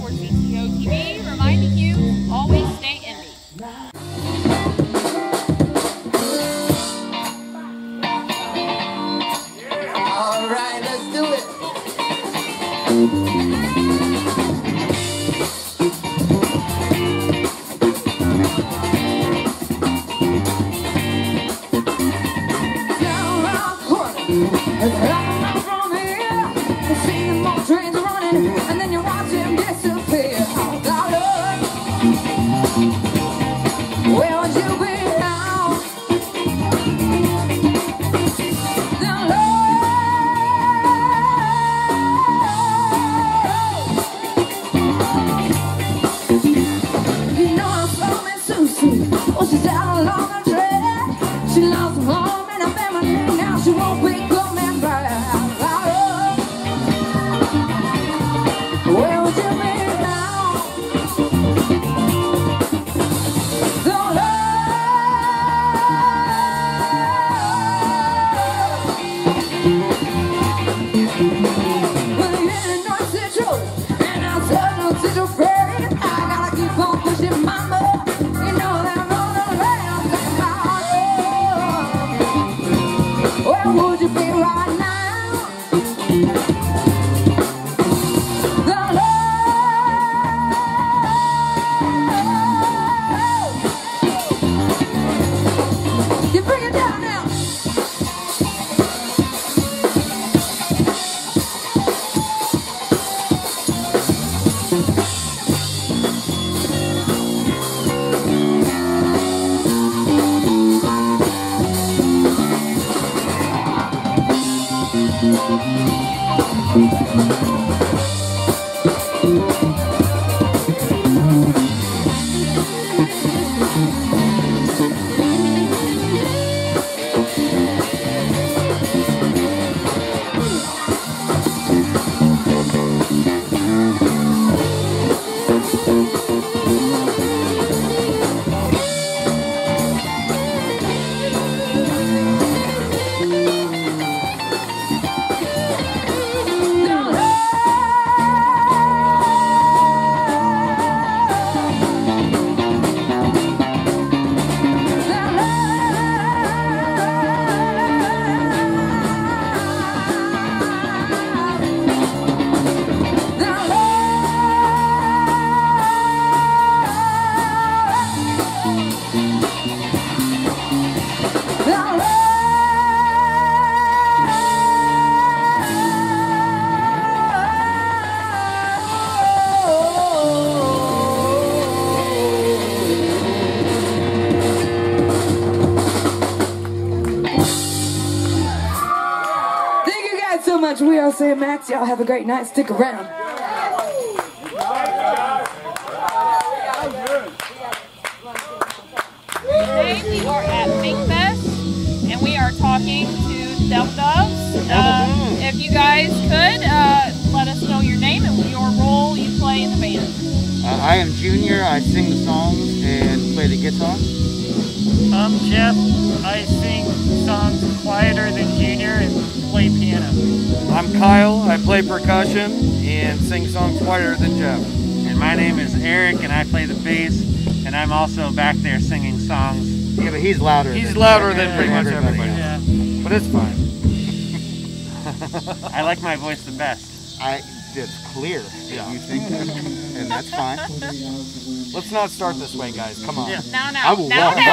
for ZTOTV, reminding you, always stay indie. All right, let's do it. And then you watch him disappear. Where would you be now? Now, you know I'm from Miss Susie. Oh, she's out along the track. She lost her home and her family. Now she won't be coming back. Where would you be now? The well, you're not Central, and I'll tell no Central friend. I gotta keep on pushing my move. You know that I'm on the rails and my where would you be right now? You bring it down now. So much. We are Sam Max. Y'all have a great night. Stick around. Today we are at FinkFest, and we are talking to Devil Doves. If you guys could, let us know your name and your role you play in the band. I am Junior. I sing the songs and play the guitar. I'm Jeff. I sing songs quieter than Junior and play piano. I'm Kyle. I play percussion and sing songs quieter than Jeff. And my name is Eric, and I play the bass, and I'm also back there singing songs. Yeah, but he's louder. He's louder than pretty much everybody. Yeah. but it's fine. I like my voice the best. It's clear that you think that, and that's fine. Let's not start this way, guys. Come on. Yeah. Now,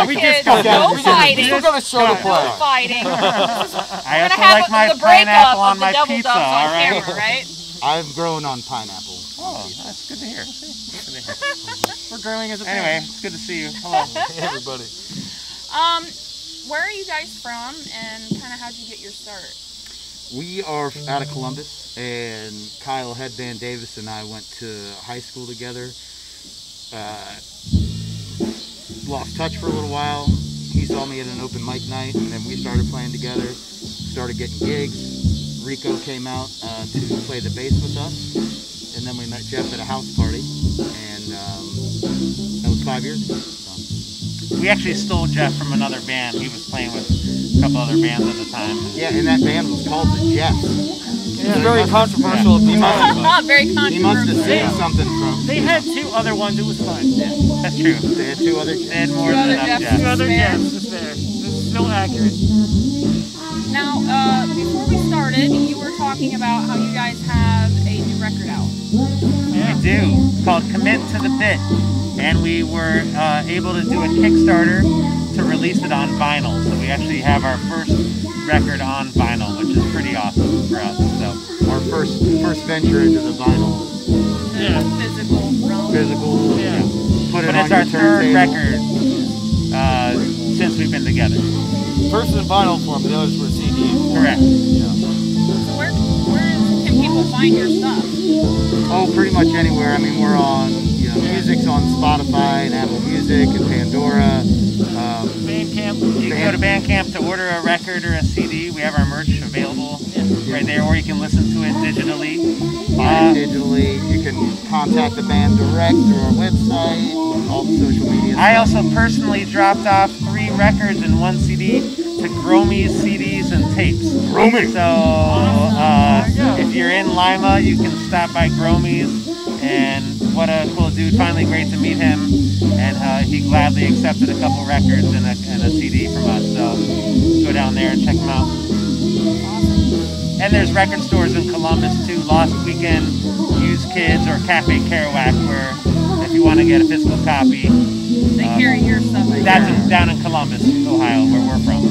kids, no fighting. We're gonna show the play. No fighting. I also like my pineapple on my pizza. All right. Camera, right? I've grown on pineapple. Oh, that's good to hear. Good to hear. We're growing as a Anyway, it's good to see you. Hello, everybody. Where are you guys from, and kind of how'd you get your start? We are out of Columbus, and Kyle Headband Davis and I went to high school together. Lost touch for a little while. He saw me at an open mic night, and then we started playing together. Started getting gigs. Rico came out to play the bass with us, and then we met Jeff at a house party, and that was 5 years ago. We actually stole Jeff from another band. He was playing with a couple other bands at the time. Yeah, and that band was called the Jeffs. It's very controversial at the time. Very controversial. He must have seen something from. They had 2 other ones. It was fun. Yeah, that's true. They had 2 other. They had more than enough Jeffs. 2 other Jeffs. It's fair. It's still accurate. Now, before we started, you were talking about how you guys have a new record out. We do. It's called Commit to the Bit. And we were able to do a Kickstarter to release it on vinyl. So we actually have our first record on vinyl, which is pretty awesome for us. So our first venture into the vinyl. Yeah. Physical realm. Physical. Yeah. Put it but on it's our your third turntable. record since we've been together. First in vinyl form, the others were CDs. Correct. Yeah. So where can people find your stuff? Oh, pretty much anywhere. I mean, we're on, music's on Spotify and Apple Music and Pandora. Bandcamp. You can go to Bandcamp to order a record or a CD. We have our merch available right there, or you can listen to it digitally. Buy it digitally. You can contact the band direct through our website, all the social media. I also personally dropped off 3 records and 1 CD to Gromy's CDs and tapes. Gromy! So if you're in Lima, you can stop by Gromy's. And what a cool dude. Finally great to meet him. And he gladly accepted a couple records and a CD from us. So go down there and check them out. And there's record stores in Columbus too. Lost Weekend, Used Kids, or Cafe Kerouac, where if you want to get a physical copy. They carry your stuff. That's down in Columbus, Ohio, where we're from.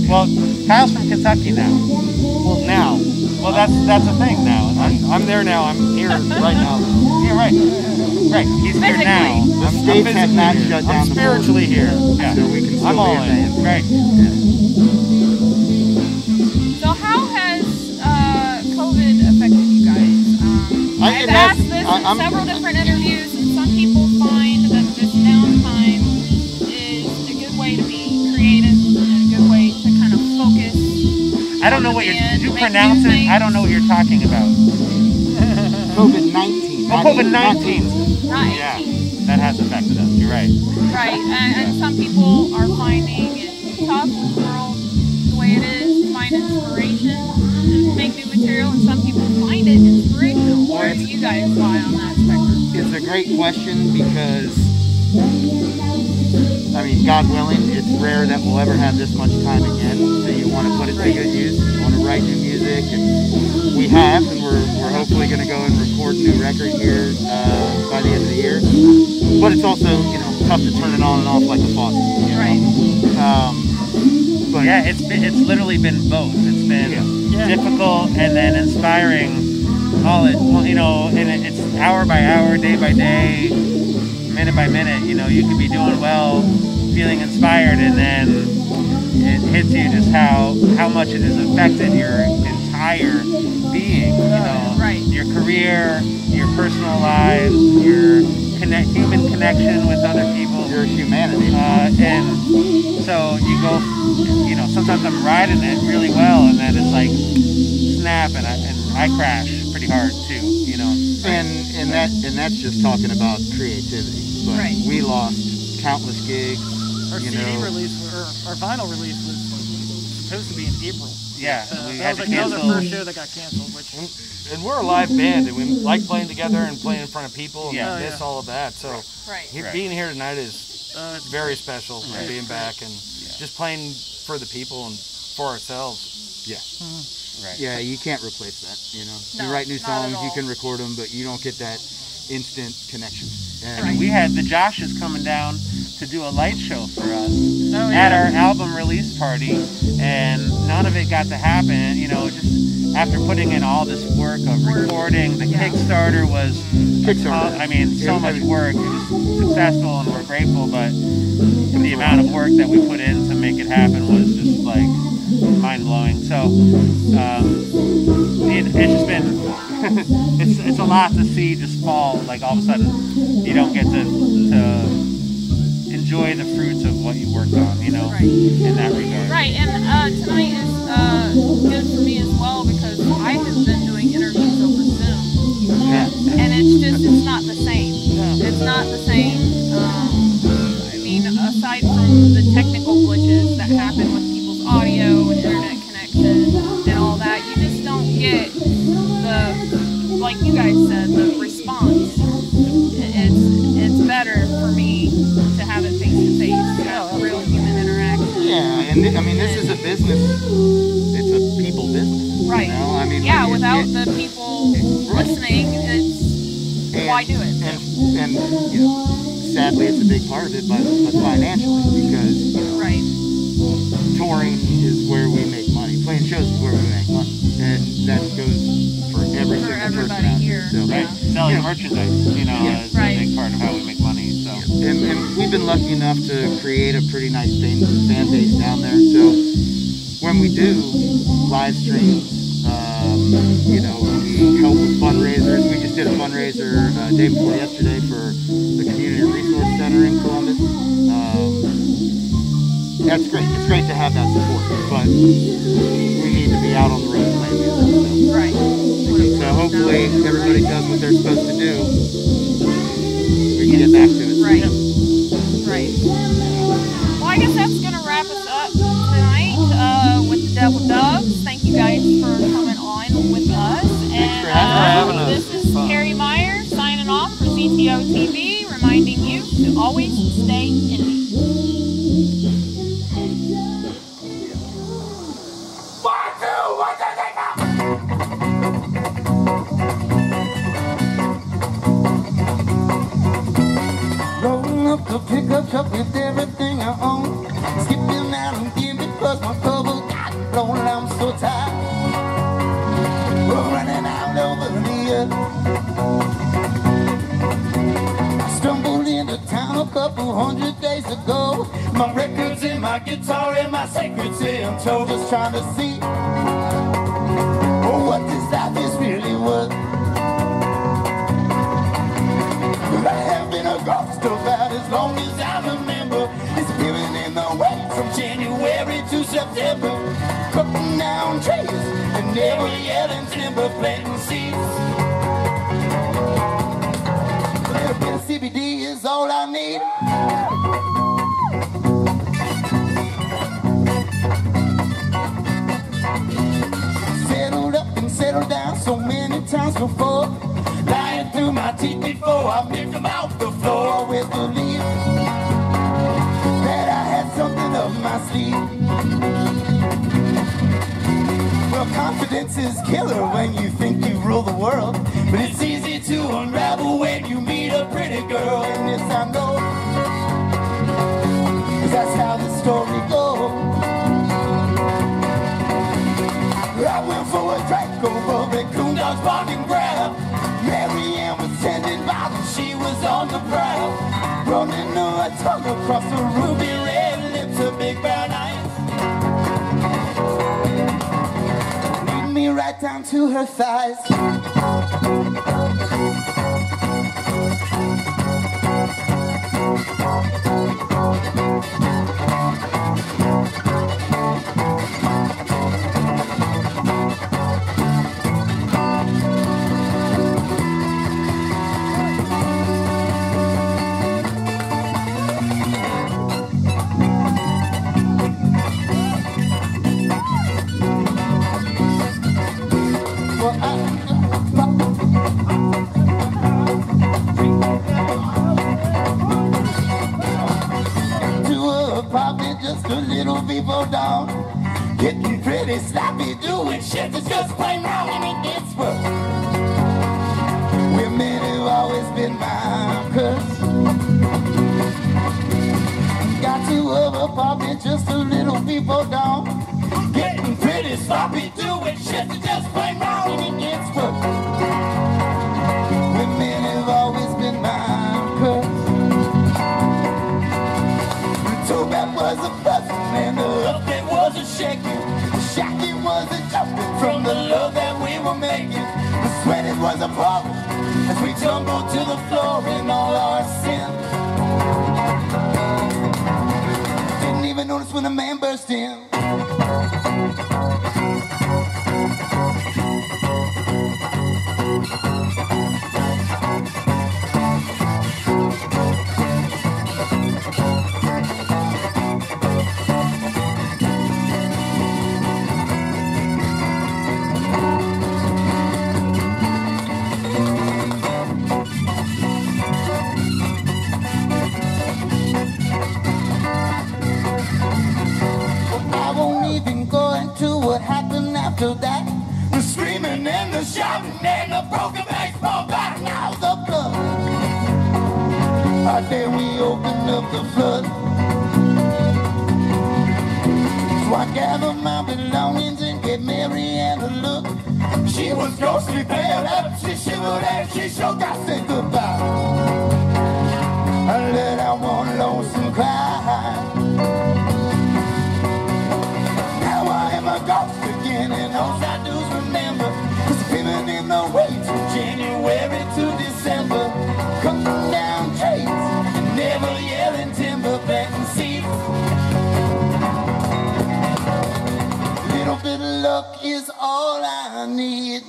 Well, Kyle's from Kentucky now. Well, now. Well, that's a thing now. I'm there now. I'm here right now. Yeah, right. Right. He's here now. The states have not shut down. I'm spiritually here. Yeah. So we can still I'm all be a in. band. Right. So how has COVID affected you guys? I've asked this in several different interviews, and some people find that this downtime is a good way to be creative and a good way to kind of focus. I don't know what you're. Did you pronounce it? I don't know what you're talking about. COVID-19. Oh, COVID-19. Right. Yeah, that has affected us. You're right. Right, and some people are finding it tough with the world the way it is, to find inspiration to make new material, and some people find it inspirational. Where do you guys lie on that spectrum? It's a great question because, I mean, God willing, it's rare that we'll ever have this much time again. So you want to put it to good use. You want to write new music, and we have, and we're hopefully going to go and record a new record here by the end of the year. But it's also, tough to turn it on and off like a faucet. Right. But yeah, it's literally been both. It's been difficult and then inspiring. And it's hour by hour, day by day, minute by minute. You could be doing well, feeling inspired, and then it hits you just how much it has affected your entire being. Right. Your career, your personal lives, your human connection with other people. Your humanity. And so you go, sometimes I'm riding it really well, and then it's like snap, and I crash pretty hard too. And that's just talking about creativity. But right. We lost countless gigs. Our CD release, or our vinyl release, was supposed to be in April. Yeah, we had to that was cancel. our first show that got canceled. And we're a live band, and we like playing together and playing in front of people, and miss all of that. So being here tonight is very special, being back and just playing for the people and for ourselves. Yeah. Right. Yeah, you can't replace that. You know, No, you write new not at songs, you all. can record them, but you don't get that instant connection. I mean, we had the Joshes coming down to do a light show for us Oh, at yeah. our album release party, and none of it got to happen. You know, just after putting in all this work of recording, the Kickstarter was, I mean, so much work. It was successful, and we're grateful, but the amount of work that we put in to make it happen was just like mind-blowing. So it's just been it's a lot to see just fall, like all of a sudden you don't get to enjoy the fruits of what you worked on, you know, in that regard. Right, and tonight is good for me as well because I have been doing interviews over Zoom, and it's not the same. It's not the same. I mean, aside from the technical glitches that happen with people's audio and internet connection and all that, you just don't get the, like you guys said, the response. It's better for me to have it face to face, to have real human interaction. Yeah, and I mean, this is a business. It's a people business. Right. You know? I mean, yeah, without the people listening, why do it? And you know, sadly, it's a big part of it, but financially, because you know, touring is where we make money. Playing shows is where we make money, and that goes for every single person out here. So, Right. Selling merchandise, you know, is a big part of how we make money. So, and we've been lucky enough to create a pretty nice fan base down there. So when we do live streams, you know, we help with fundraisers. We just did a fundraiser day before yesterday for the Community Resource Center in Columbus. That's great. It's great to have that support, but we need to be out on the road playing music. So. Right. So hopefully everybody does what they're supposed to do. We can get back to it. Right. Right. Well, I guess that's going to wrap us up tonight with the Devil Doves. Thank you guys for coming on with us. And having us. This is Carrie Meyer signing off for ZTOTV, reminding you to always stay indie. Rolling up the pickup truck with everything I own. Skipping out and in because my cover got blown. I'm so tired. We're running out over the earth. I stumbled into town a couple 100 days ago. My records and my guitar and my secrets in tow. Just trying to see what this life is really worth. I have been a ghost about as long as I remember. Disappearing in the wind from January to September. Cutting down trees and never yelling timber, planting seeds. A little bit of CBD is all I need. Settled up and settled down so many times before. Lying through my teeth before I picked them off the floor with belief that I had something up my sleeve. Well, confidence is killer when you think you rule the world, but it's easy to unravel when you meet a pretty girl. And this I know, 'cause that's how the story goes. I went for a drink over the coon dogs barking ground. Mary Ann was tending by when she was on the prowl. Running her tongue across her ruby red lips, her big brown eyes. Lead me right down to her thighs. Just a little people down. Getting pretty sloppy, doing shit that's just plain wrong, and it gets worse. Women have always been my curse. Got to overpop it just a little, people don't. Getting pretty sloppy, doing shit that's just plain wrong, and it gets worse. Women have always been my curse. The two-back was a bustin' and the up-it was a shaking. The shacking was a jumping from the love that we were making. The sweating was a problem as we tumbled to the floor in all our sin. Didn't even notice when a man burst in. What happened after that? The screaming and the shouting and the broken baseball bat. Now the blood. Out there we opened up the flood. So I gathered my belongings and gave Mary Ann a look. She was ghostly pale up, she shivered and she shook. I said goodbye. I let out one lonesome cry. Ghost again, and all I do is remember, 'cause people in the way from January to December, cutting down trees and never yelling timber, planting seeds. Little bit of luck is all I need.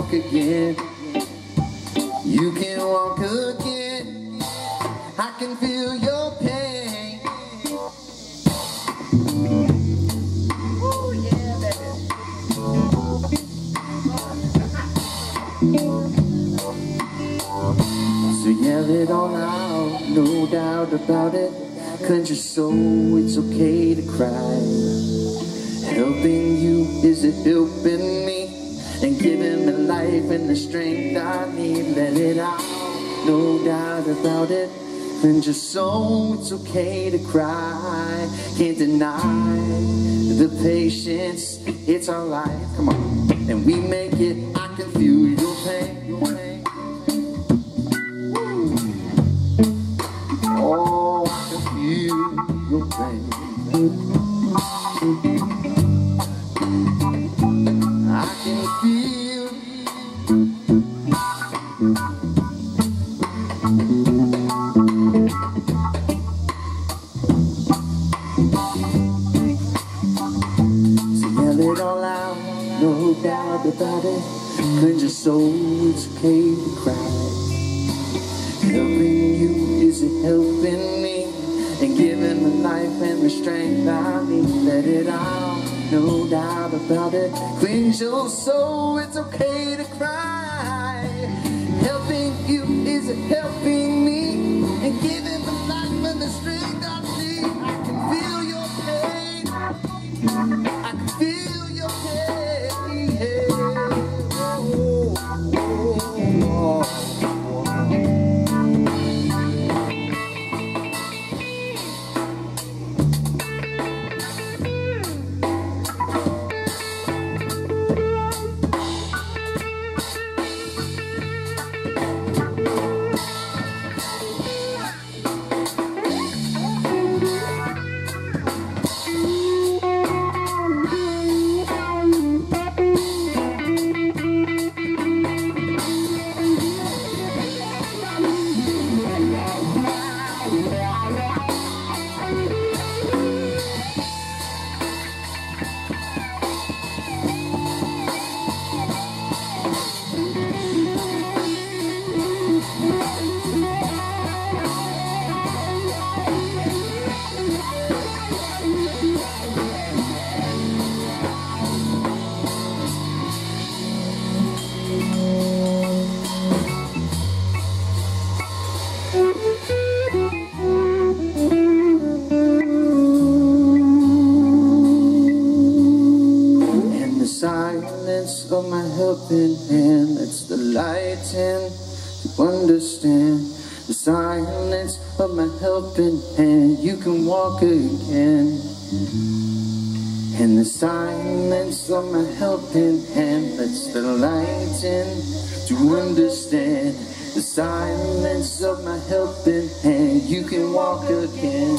Again, you can walk again. I can feel your pain. Ooh, yeah, baby. So yell it all out, no doubt about it. Cleanse your soul, it's okay to cry. Helping you, is it helping me? And giving me life and the strength I need. Let it out, no doubt about it. Cleanse your soul, it's okay to cry. Can't deny the patience, it's our life. Come on, and we make it. I can feel your pain. Oh, I can feel your pain. I can feel. So yell it all out, no doubt about it. Cleanse your soul, it's okay to cry. Helping you is helping me, and giving the life and the strength I need. Let it out, no doubt about it. Cleanse your soul, it's okay to cry. Helping you is helping me, and giving the life and the strength I need. I can feel your pain, I can feel your pain. Of my helping hand, it's the light in to understand. The silence of my helping hand, you can walk again. And the silence of my helping hand, that's the light in to understand. The silence of my helping hand, you can walk again.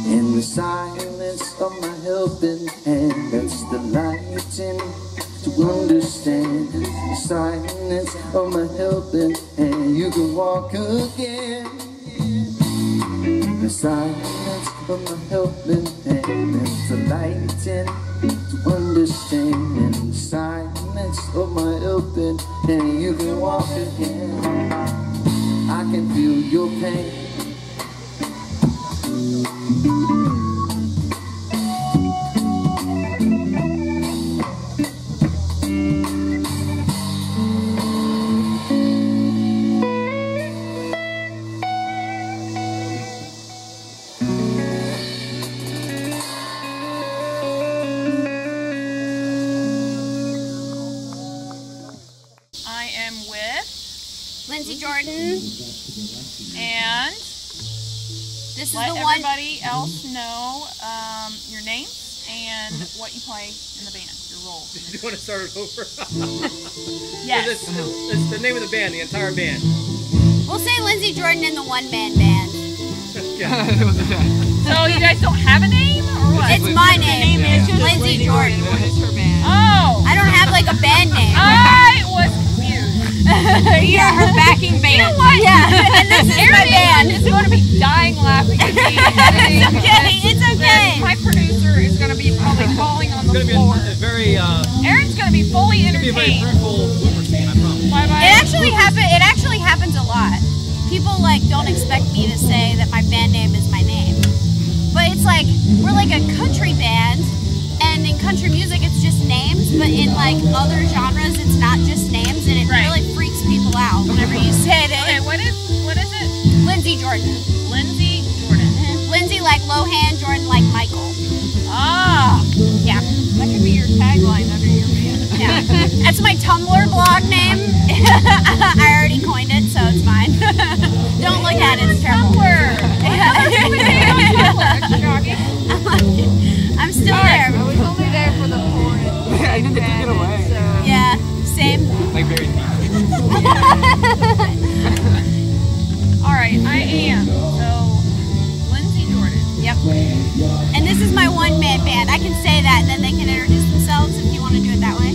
In the silence of my helping hand, that's the light in to understand. The silence of my helping hand, you can walk again. The silence of my helping hand, that's the light in to understand. In the silence of my helping hand, you can walk again. I can feel your pain. Jordan, and this is let the one. Everybody else know your name and what you play in the band, your role. Do you want to start it over? Yes. It's the name of the band, the entire band. We'll say Lindsay Jordan and the one-man band. So you guys don't have a name, or what? It's my name. The name is just Lindsay Jordan. What is her band? Oh. I don't have like a band name. I was confused. You're her backing band. You know what? Yeah. And this is my band. Is going to be dying laughing at me. It's okay. It's okay. My producer is going to be probably falling on the floor. It's very. Aaron's going to be fully It's gonna be a very entertained. fruitful blooper scene, I promise. It actually happens a lot. People like don't expect me to say that my band name is my name, but it's like we're like a country band, and in country music it's just names, but in like other genres it's not just names, and it really freaks people out whenever you say that. Okay, what is it? Lindsay Jordan. Lindsay Jordan. Lindsay like Lohan, Jordan like Michael. Ah. Yeah. That could be your tagline under your band. Yeah. That's my Tumblr blog name. I already coined it, so it's fine. Don't look at it, it's terrible. I'm still there. I was only there for the chorus. I didn't take it away. Yeah, same. Like very Alright, I am. So, Lindsay Jordan. Yep. And this is my one-man band. I can say that, and then they can introduce themselves if you want to do it that way.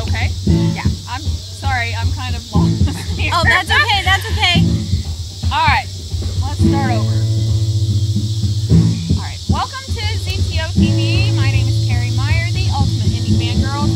Okay. Yeah. I'm sorry, I'm kind of lost here. Oh, that's okay, that's okay. Alright, let's start over. Alright, welcome to ZTOTV. My name is Carrie Meyer, the ultimate indie fangirl,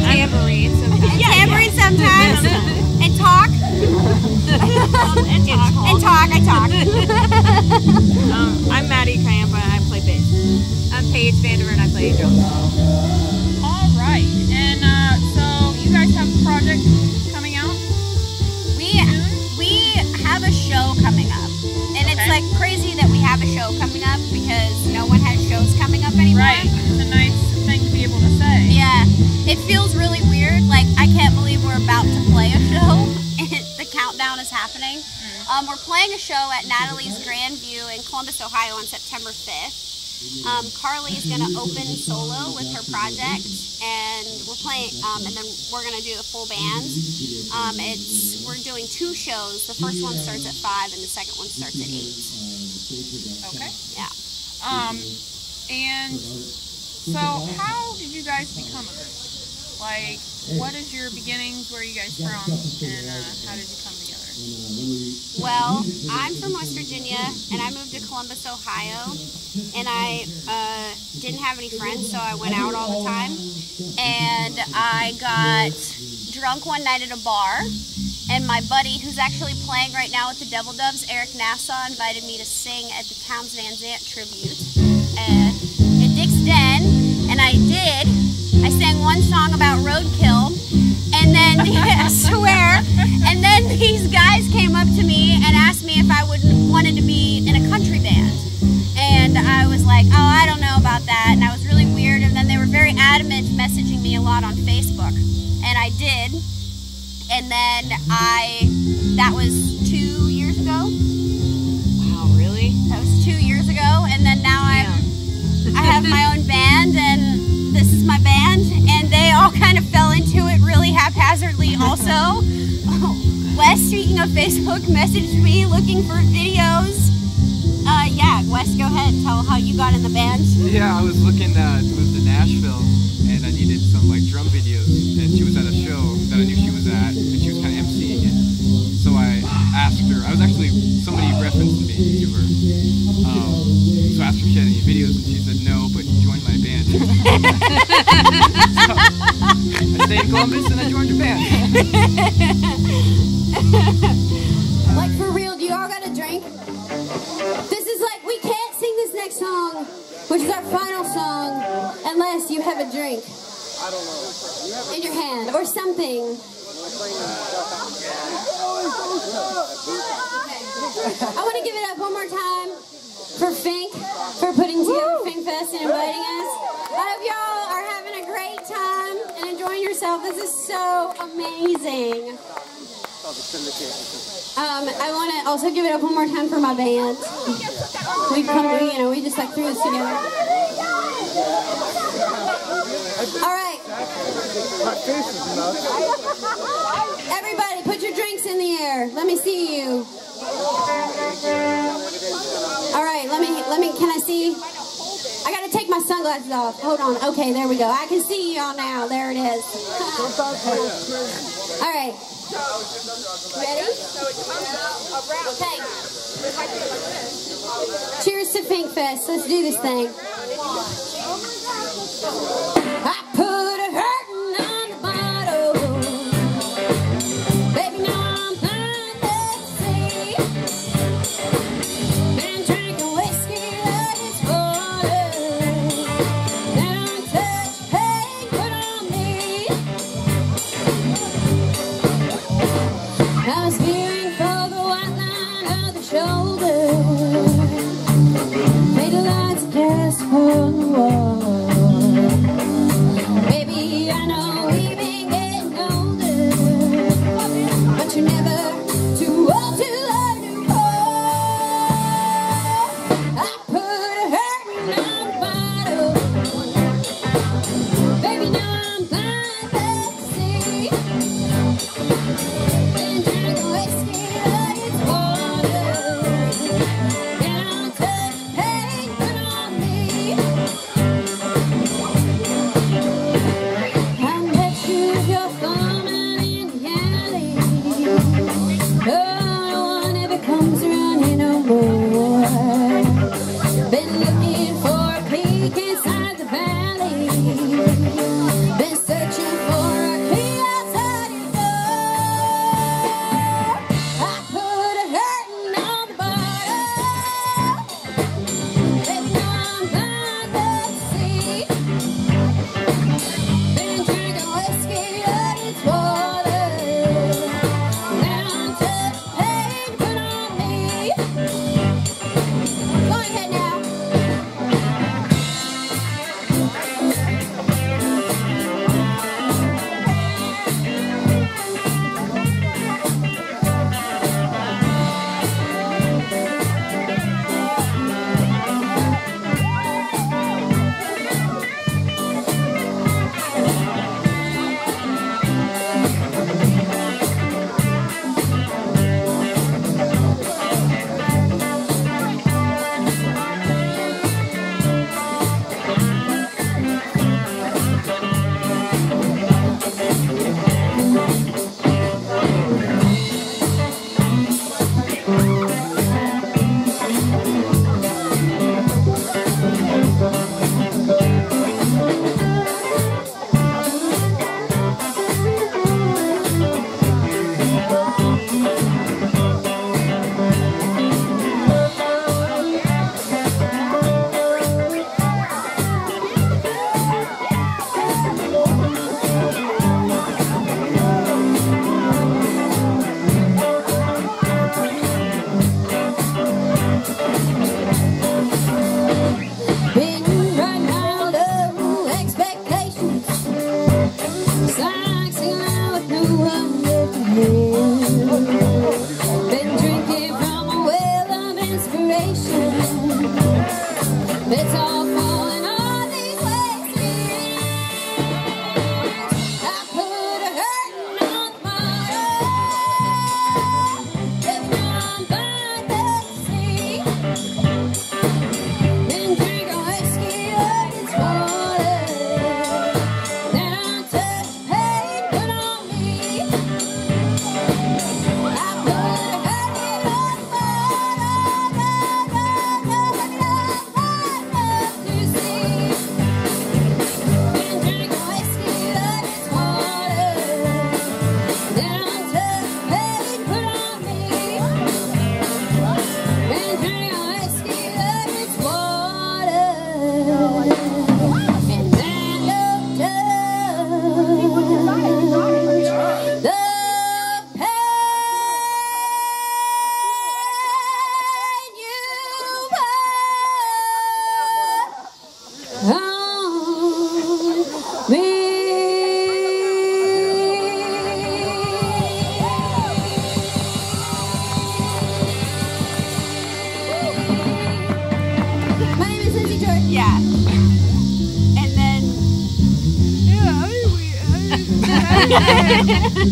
Tambourine sometimes. And tambourine sometimes. And talk. And talk. I talk. I'm Maddie Kayampa and I play bass. I'm Paige Vandermeer and I play drums. All right, and so you guys have a project coming out? We have a show coming up, and it's like crazy that we have a show coming up because no one has shows coming up anymore. Right, it's a nice thing to be able to say. Yeah, it feels really weird. Like I can't believe we're about to play a show. The countdown is happening. We're playing a show at Natalie's Grandview in Columbus, Ohio on September 5th. Carly's gonna open solo with her project, and we're playing, and then we're gonna do a full band. We're doing 2 shows. The first one starts at 5, and the second one starts at 8. Okay. Yeah. And so how did you guys become a group? Like, what is your beginnings? Where are you guys from? And how did you come together? Well, I'm from West Virginia, and I moved to Columbus, Ohio, and I didn't have any friends, so I went out all the time, and I got drunk one night at a bar, and my buddy, who's actually playing right now with the Devil Doves, Eric Nassau, invited me to sing at the Towns Van Zandt tribute at Dick's Den, and I did. I sang one song about roadkill, and then, I swear, and then these guys came up to me and asked me if I wanted to be in a country band. And I was like, oh, I don't know about that, and I was really weird, and then they were very adamant messaging me a lot on Facebook, and I did, and then that was 2 years ago. Wow, really? That was 2 years ago, and then now I have my own band, and this is my band, and they all kind of fell into it really haphazardly also. Wes, speaking of Facebook, messaged me looking for videos. Yeah, Wes, go ahead and tell how you got in the band. Yeah, I was looking to move to Nashville, and I needed some like drum videos, and she was at a show that I knew she was at, and she was kind of emceeing it. So I asked her, somebody referenced me to her, so I asked her if she had any videos, and she said no, but join my band. So, I stayed in Columbus and I joined your band. Like for real, do you all got a drink? This is like, we can't sing this next song, which is our final song, unless you have a drink. I don't know. In your hand, or something. I want to give it up one more time for Fink, for putting together FinkFest and inviting us. I hope y'all are having a great time and enjoying yourself. This is so amazing. I want to also give it up one more time for my band. We've come, we just like threw this together. All right. Everybody, put your drinks in the air. Let me see you. All right, can I see? I gotta take my sunglasses off. Hold on. Okay, there we go. I can see y'all now. There it is. All right. Ready? Okay. Cheers to FinkFest. Let's do this thing. I put a hurtin' on the bottle. Baby, now I'm blind at sea. Been drinking whiskey like it's water. That untouched pain put on me. I was fearing for the white line of the shoulder. Made the lights cast on the wall.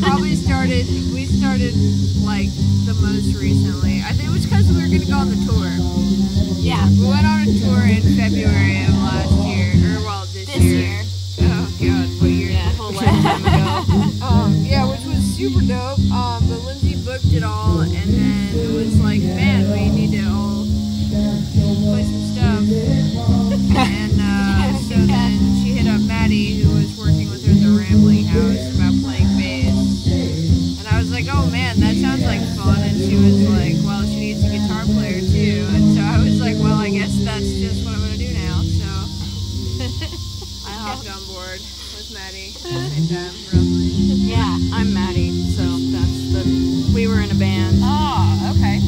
Probably we started like the most recently. I think it was because we were going to go on the tour. Yeah. We went on a tour in February of last year, or well, this year. Oh God, what year? Yeah. A whole lifetime ago. Yeah, which was super dope. But Lindsay booked it all, and then it was like, man, we need to all play some stuff. And so then she hit up Maddie, who was working with her at the Rambling House, about playing bass. And I was like, oh man, that sounds like fun. And she was like, well, she needs a guitar player too. And so I was like, well, I guess that's just what I'm gonna do now. So I hopped on board with Maddie at the same time, roughly. Yeah. I'm Maddie, so we were in a band. Oh, okay.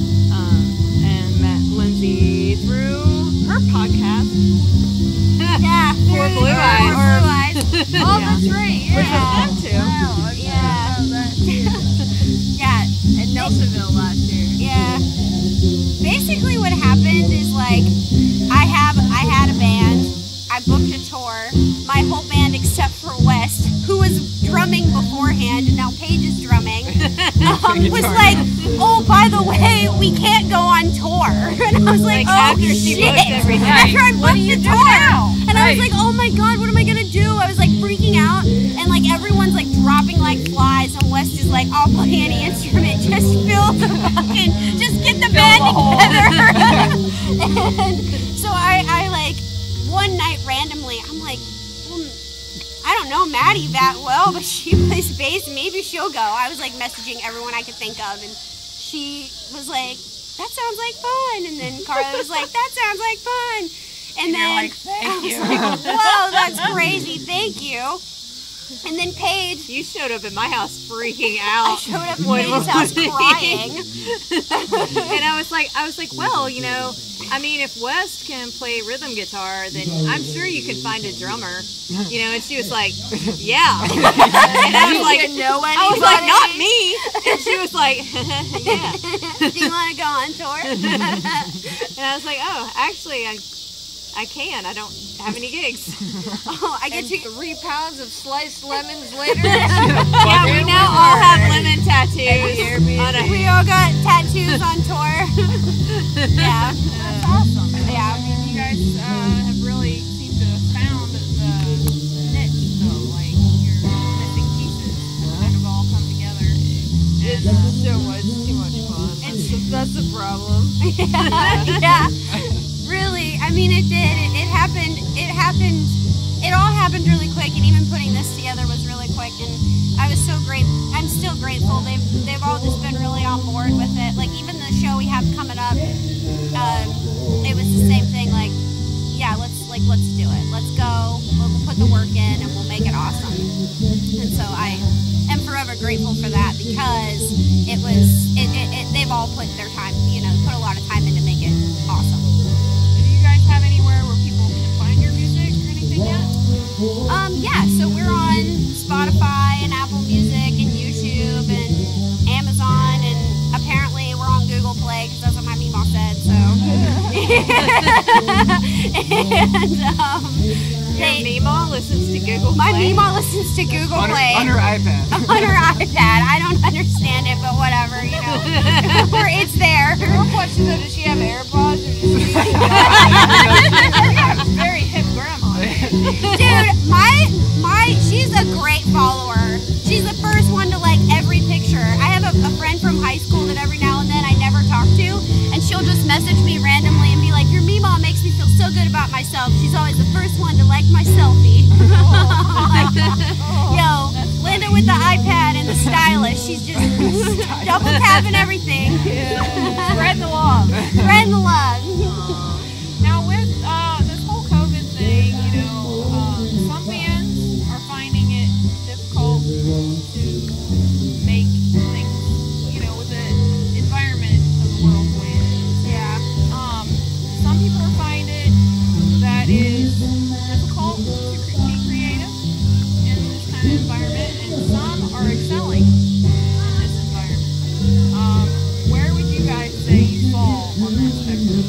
And met Lindsay through her podcast. Yeah. For Blue Eyes. Oh, that's right. Yeah. Which was fun too. Wow, yeah. In Nelsonville last year. Yeah. Basically what happened is like I had a band. I booked a tour. My whole band except for West, who was drumming beforehand and now Paige is drumming, was like, oh, by the way, we can't go on tour. And I was like, oh, after she shit. booked everything. After I What booked do you the do tour. now? And I was like, oh my God, what am I gonna do? I was like freaking out, and like everyone's like dropping like flies, and West is like, I'll play any instrument, just fill the fucking, just get the band together. And so I like one night randomly, I'm like, I don't know Maddie that well, but she plays bass, maybe she'll go. I was like messaging everyone I could think of, and she was like, that sounds like fun. And then Carla was like, that sounds like fun. And then you're like, thank you. I was like, whoa, that's crazy, thank you. And then Paige, You showed up at my house freaking out. I showed up at Paige's house crying. And I was like, well, you know, I mean, if West can play rhythm guitar, then I'm sure you can find a drummer. You know, and she was like, yeah. And I was like, I was like, not me. And she was like, yeah. Do you want to go on tour? And I was like, oh, actually, I can. I don't have any gigs. Oh, I get 3 pounds of sliced lemons later. Yeah, we now all have lemon tattoos. We all got tattoos on tour. Yeah. That's awesome. Yeah, I mean, you guys have really seemed to have found the niche, though. Like, your missing pieces kind of all come together. It's too much fun. That's the problem. Yeah. Really, I mean, it did. It happened. It all happened really quick, and even putting this together was really quick. And I was so grateful. I'm still grateful. They've all just been really on board with it. Like even the show we have coming up, it was the same thing. Like, yeah, let's do it. Let's go. We'll put the work in, and we'll make it awesome. And so I am forever grateful for that because it was. They've all put their time. You know, put a lot of time in to make it awesome. Do you guys have anywhere where people can find your music or anything yet? Yeah, so we're on Spotify and Apple Music and YouTube and Amazon, and apparently we're on Google Play because that's what my Meemaw said, so. And your Meemaw listens to Google Play? My Meemaw listens to Google Play. On her iPad. On her iPad. I don't understand it, but whatever, you know. Or it's there. Real question though, does she have AirPods or does she very hip grandma? Dude, she's a great follower. She's the first one to like every picture. I have a friend from high school that every now and then I never talk to, and she'll just message me randomly and be like, your Meemaw makes me feel so good about myself. She's always the first one to like my selfie. Like, yo, Linda with the iPad and the stylus. She's just double tapping everything. Spreading the love. Spreading the love. Now with this whole COVID thing, you know, some bands are finding it difficult to make things, you know, with the environment of the world the way it is. Yeah. Some people find it that is difficult to be creative in this kind of environment, and some are excelling in this environment. Where would you guys say you fall on that spectrum?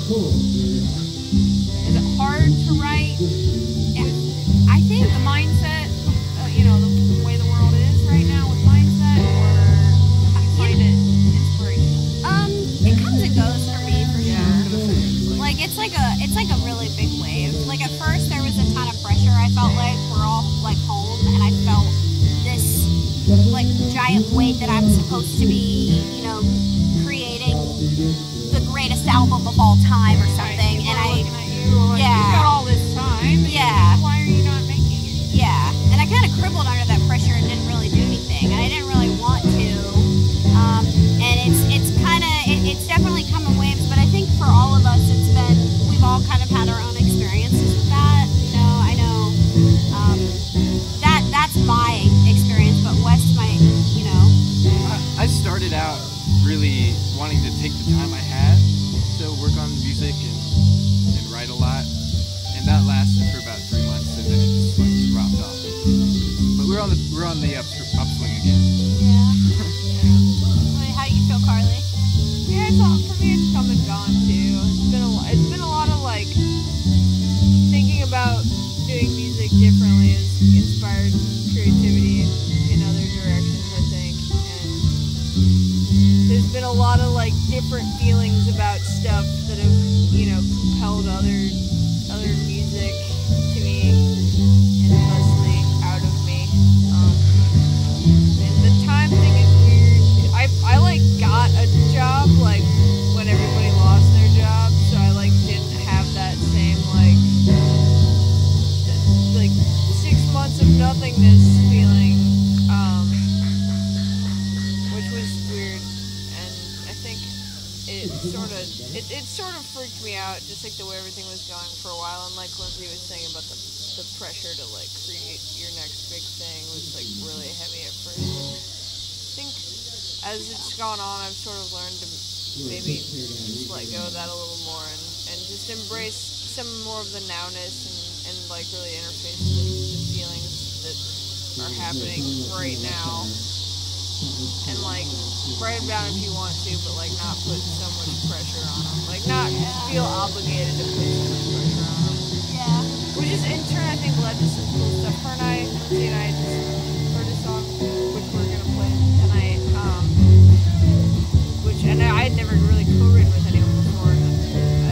like giant weight that I'm supposed to be, you know, creating the greatest album of all time or something. And I, You've got all this time. Yeah. Why are you not making it? Yeah. And I kind of crippled under that pressure and didn't really do anything. And I didn't really want to. And it's kind of, it's definitely come in waves, but I think for all of us, we've all kind of had our own experiences with that. You know, I know that's my experience, but West might, you know. I started out really wanting to take the time I had to work on music and write a lot, and that lasted for about 3 months, and then it just like dropped off. But we're on the upswing again. How do you feel, Carly? Yeah, for me it's come and gone too. It's been a lot of like thinking about doing music differently has inspired creativity in other directions, I think. And there's been a lot of like different feelings about stuff that have, you know, compelled other music to me and mostly out of me. And the time thing is weird. I like got a job like when everybody lost their job, so I like didn't have that same like 6 months of nothingness feeling, which was weird, and I think it sort of freaked me out, just like the way everything was going for a while, and like Lindsay was saying about the pressure to like create your next big thing was like really heavy at first. I think as it's gone on, I've sort of learned to maybe just let go of that a little more and just embrace some more of the nowness and like really interface with the feelings that are happening right now. And like write them down if you want to, but like not put so much pressure on them. Like not feel obligated to put so much pressure on them. Yeah. Which is in turn I think led to some cool stuff. Her and I, Lindsay and I just heard a song which we're gonna play tonight. And I had never really co-written with anyone before.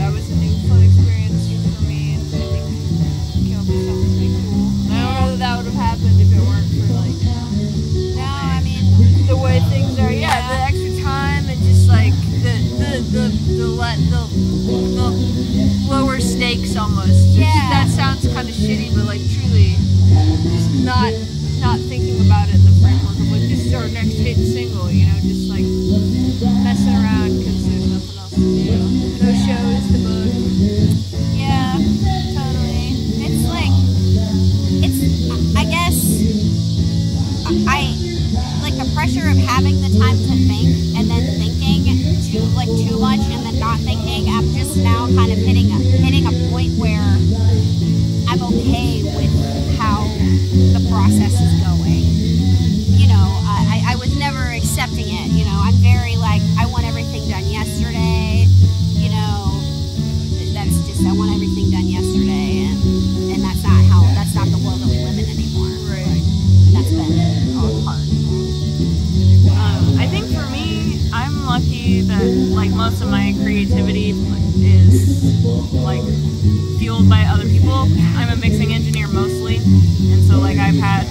That was a new fun experience for me, and I think it came up with something pretty cool. And I don't know that would have happened if it weren't for like the way things are. Yeah, the extra time and just like the lower stakes almost. Yeah. That sounds kind of shitty, but like truly, just not thinking about it in the framework of like this is our next hit single. You know, just like messing around because there's nothing else to do. No shows to book. Yeah, totally. It's like, I guess, I like the pressure of having the time to think and then thinking too much and then not thinking. I'm just now kind of hitting a point where I'm okay with how the process is going. You know, I was never accepting it. You know, I'm very like, I want everything done yesterday. You know, that's just, I want everything done yesterday, and that's not the world that we live in anymore. Right. And that's been hard. I think for me, I'm lucky that like most of my creativity is like fueled by other people. I'm a mixing engineer mostly, and so like I've had,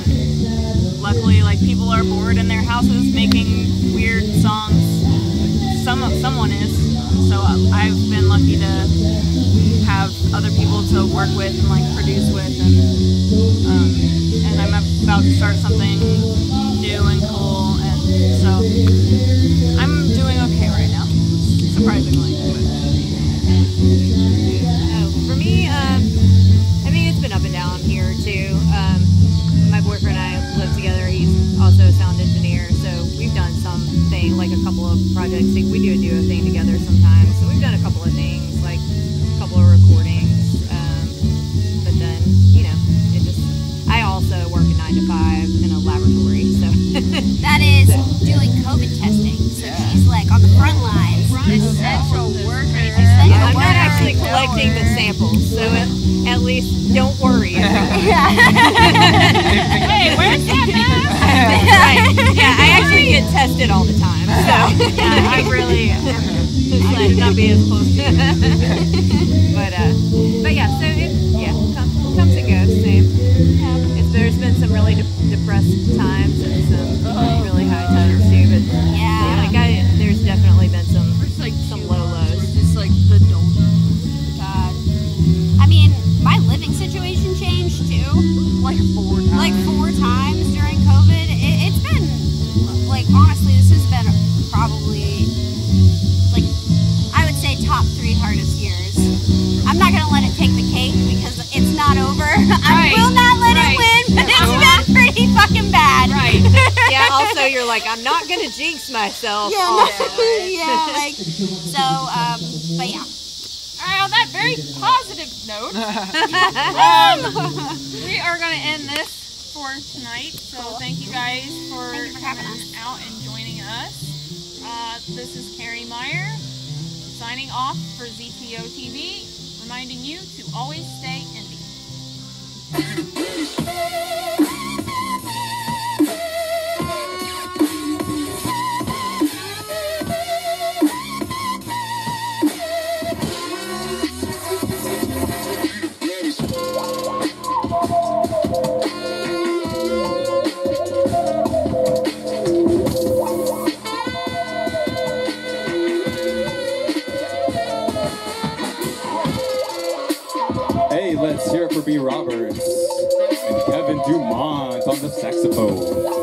luckily, like people are bored in their houses making weird songs. Someone is, so I've been lucky to have other people to work with and like produce with, and I'm about to start something new and cool, and so I'm doing okay right now, surprisingly. For me, I mean, it's been up and down here too. My boyfriend and I live together. He's also a sound engineer, so we've done something, like a couple of projects. We do a duo thing together sometimes. So we've done a couple of things, like a couple of recordings. But then, you know, it just, I also work a 9 to 5 in a laboratory, so. That is doing COVID testing. So she's like on the front lines. Essential worker. I'm not actually collecting the samples, so at least don't worry. Hey, where's that mask? Right. Yeah, I actually get tested all the time. So yeah, I really should not be as close to you. But yeah, so it comes and goes. Same. There's been some really depressed times and some like, I'm not gonna jinx myself. Yeah, also. yeah, like so. But yeah. All right, on that very positive note, we are going to end this for tonight. So thank you guys for coming out and joining us. This is Carrie Meyer signing off for ZTOTV, reminding you to always stay indie. Hey, let's hear it for B. Roberts and Kevin Dumont on the saxophone.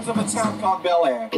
Of a town called Bel Air.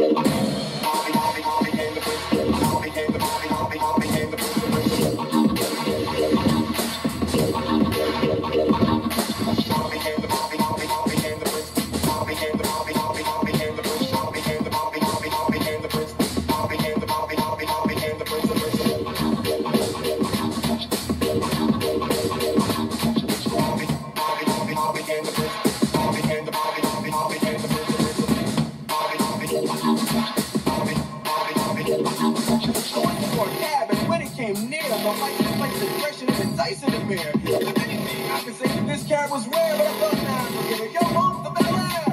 This cab was rare, but I thought now I'm gonna go home to Bel Air.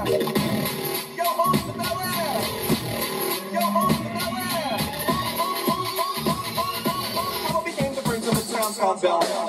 Go home to Bel Air. Go home to Bel Air. I became the prince of a town called Bel Air.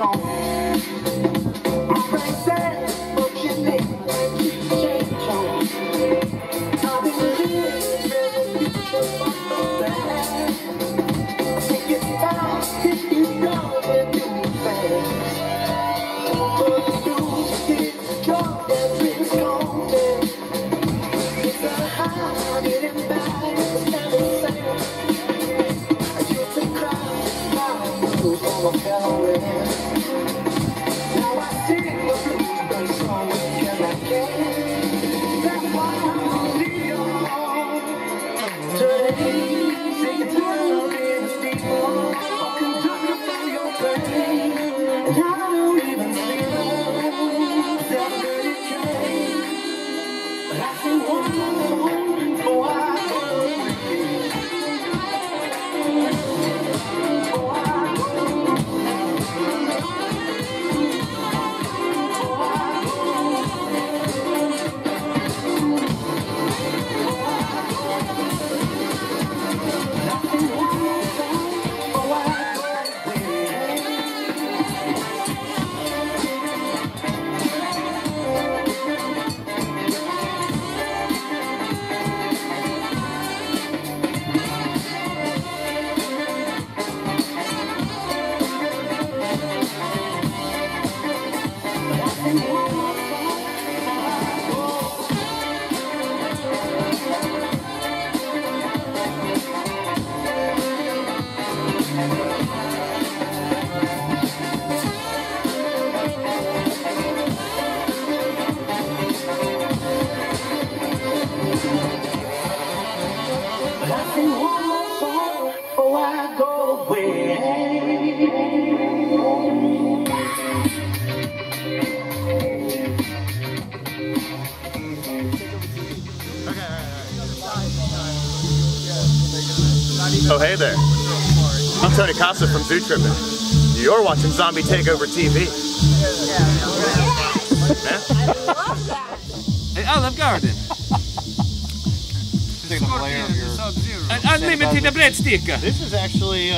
song. Frank said, but you think you change on. I've been living you just like the bad. I think it's fine if you go and do fast. But you get drunk and drinks content. It's a high, getting back, it's never the same. I used to cry, now I'm blue for my fellow man. Now I sing the blues, but song when I can. That's why I'm Leon. Today, sing it down in the steeple. I can do it for your pain. And I don't even feel that dirty train. But I can walk alone before I go. Oh, hey there. I'm Tony Costa from ZTOTV. You're watching Zombie Takeover TV. Hey, Olive Garden. Unlimited breadstick. This is actually